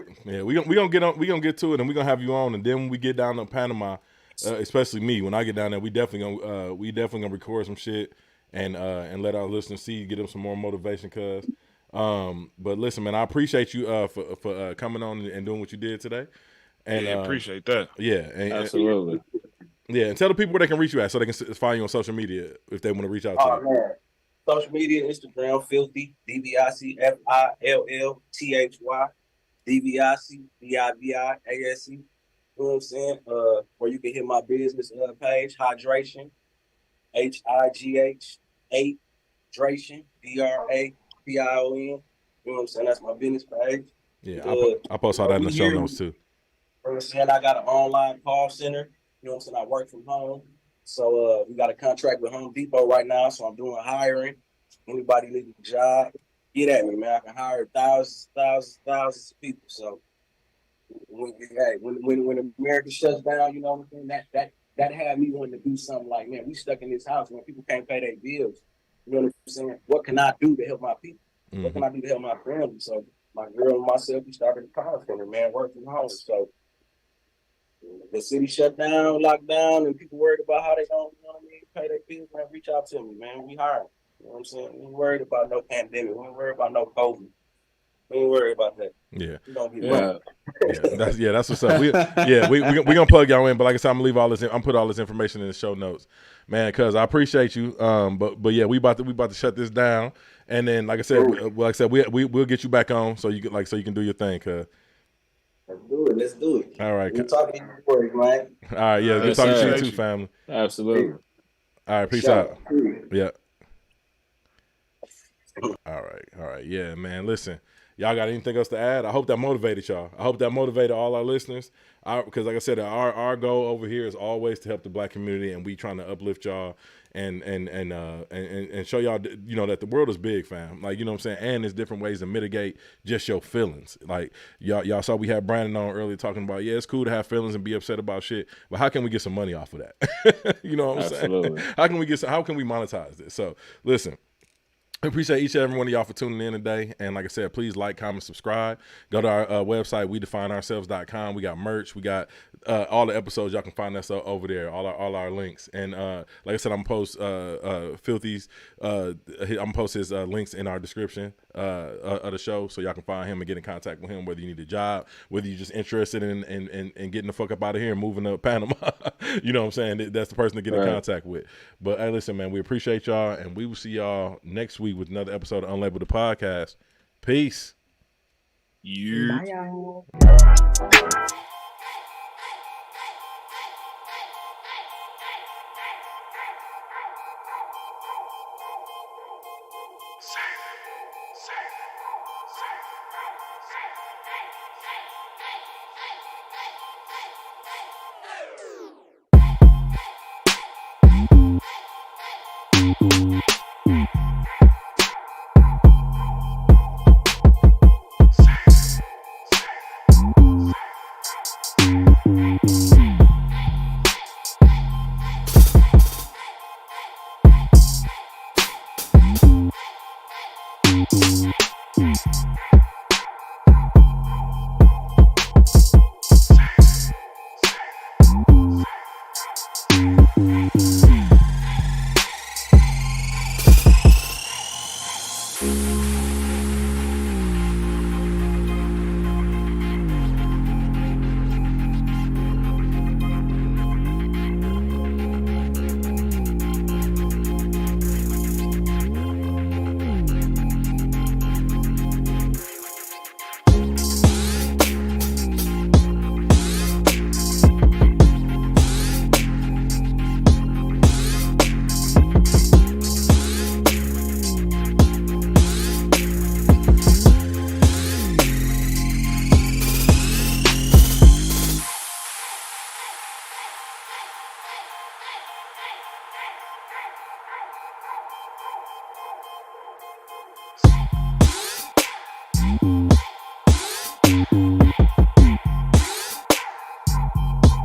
gonna get to it, and we gonna have you on, and then when we get down to Panama, especially me, when I get down there, we definitely gonna record some shit and let our listeners see, get them some more motivation, cuz. But listen, man, I appreciate you for coming on and doing what you did today. And appreciate that. Yeah, absolutely. And tell the people where they can reach you at, so they can find you on social media if they want to reach out to you. Man. Social media, Instagram, Filthy, DVIC, FILLTHY, DVIC, BIVIASE. You know what I'm saying? Or you can hit my business page, Hydration, HIGH, 8, Dration, DRAPION. You know what I'm saying? That's my business page. Yeah, I'll post all that in the show notes too. You know what I'm saying? I got an online call center. You know what I'm saying? I work from home. So we got a contract with Home Depot right now. So I'm doing hiring. Anybody need a job, get at me, man. I can hire thousands of people. So when America shuts down, you know what I'm saying? That had me wanting to do something like, man, we stuck in this house when people can't pay their bills. You know what I'm saying? What can I do to help my people? Mm-hmm. What can I do to help my family? So my girl and myself, we started a call center, man, working from home. So the city shut down, locked down, and people worried about how they don't, you know what I mean, pay their bills, man, reach out to me, man. We hiring. You know what I'm saying? We ain't worried about no pandemic. We ain't worried about no COVID. We ain't worried about that. Yeah. That's what's up. We gonna plug y'all in, but like I said, I'm gonna leave all this. I'm put all this information in the show notes, man. Cause I appreciate you. But yeah, we about to shut this down, and then like I said, we'll get you back on so you can do your thing. Cause Let's do it. All right. We're talking to you before, man. All right. Yeah. Good talking to you too, family. Absolutely. All right. Peace out. Yeah. All right. Yeah, man. Listen. Y'all got anything else to add? I hope that motivated y'all. I hope that motivated all our listeners. Because like I said, our goal over here is always to help the Black community, and we trying to uplift y'all and show y'all, you know, that the world is big, fam. Like, you know what I'm saying? And there's different ways to mitigate just your feelings. Like y'all saw we had Brandon on earlier talking about, yeah, it's cool to have feelings and be upset about shit, but how can we get some money off of that? You know what I'm saying? How can we monetize this? So listen, I appreciate each and every one of y'all for tuning in today. And like I said, please like, comment, subscribe. Go to our website, wedefineourselves.com. We got merch. We got all the episodes. Y'all can find us over there, all our links. And like I said, I'm going to post Filthy's, I'm going to post his links in our description of the show, so y'all can find him and get in contact with him, whether you need a job, whether you're just interested in getting the fuck up out of here and moving to Panama. You know what I'm saying? That's the person to get in contact with. But hey, listen, man, we appreciate y'all, and we will see y'all next week with another episode of Unlabeled the Podcast. Peace. Bye, y'all. Silent.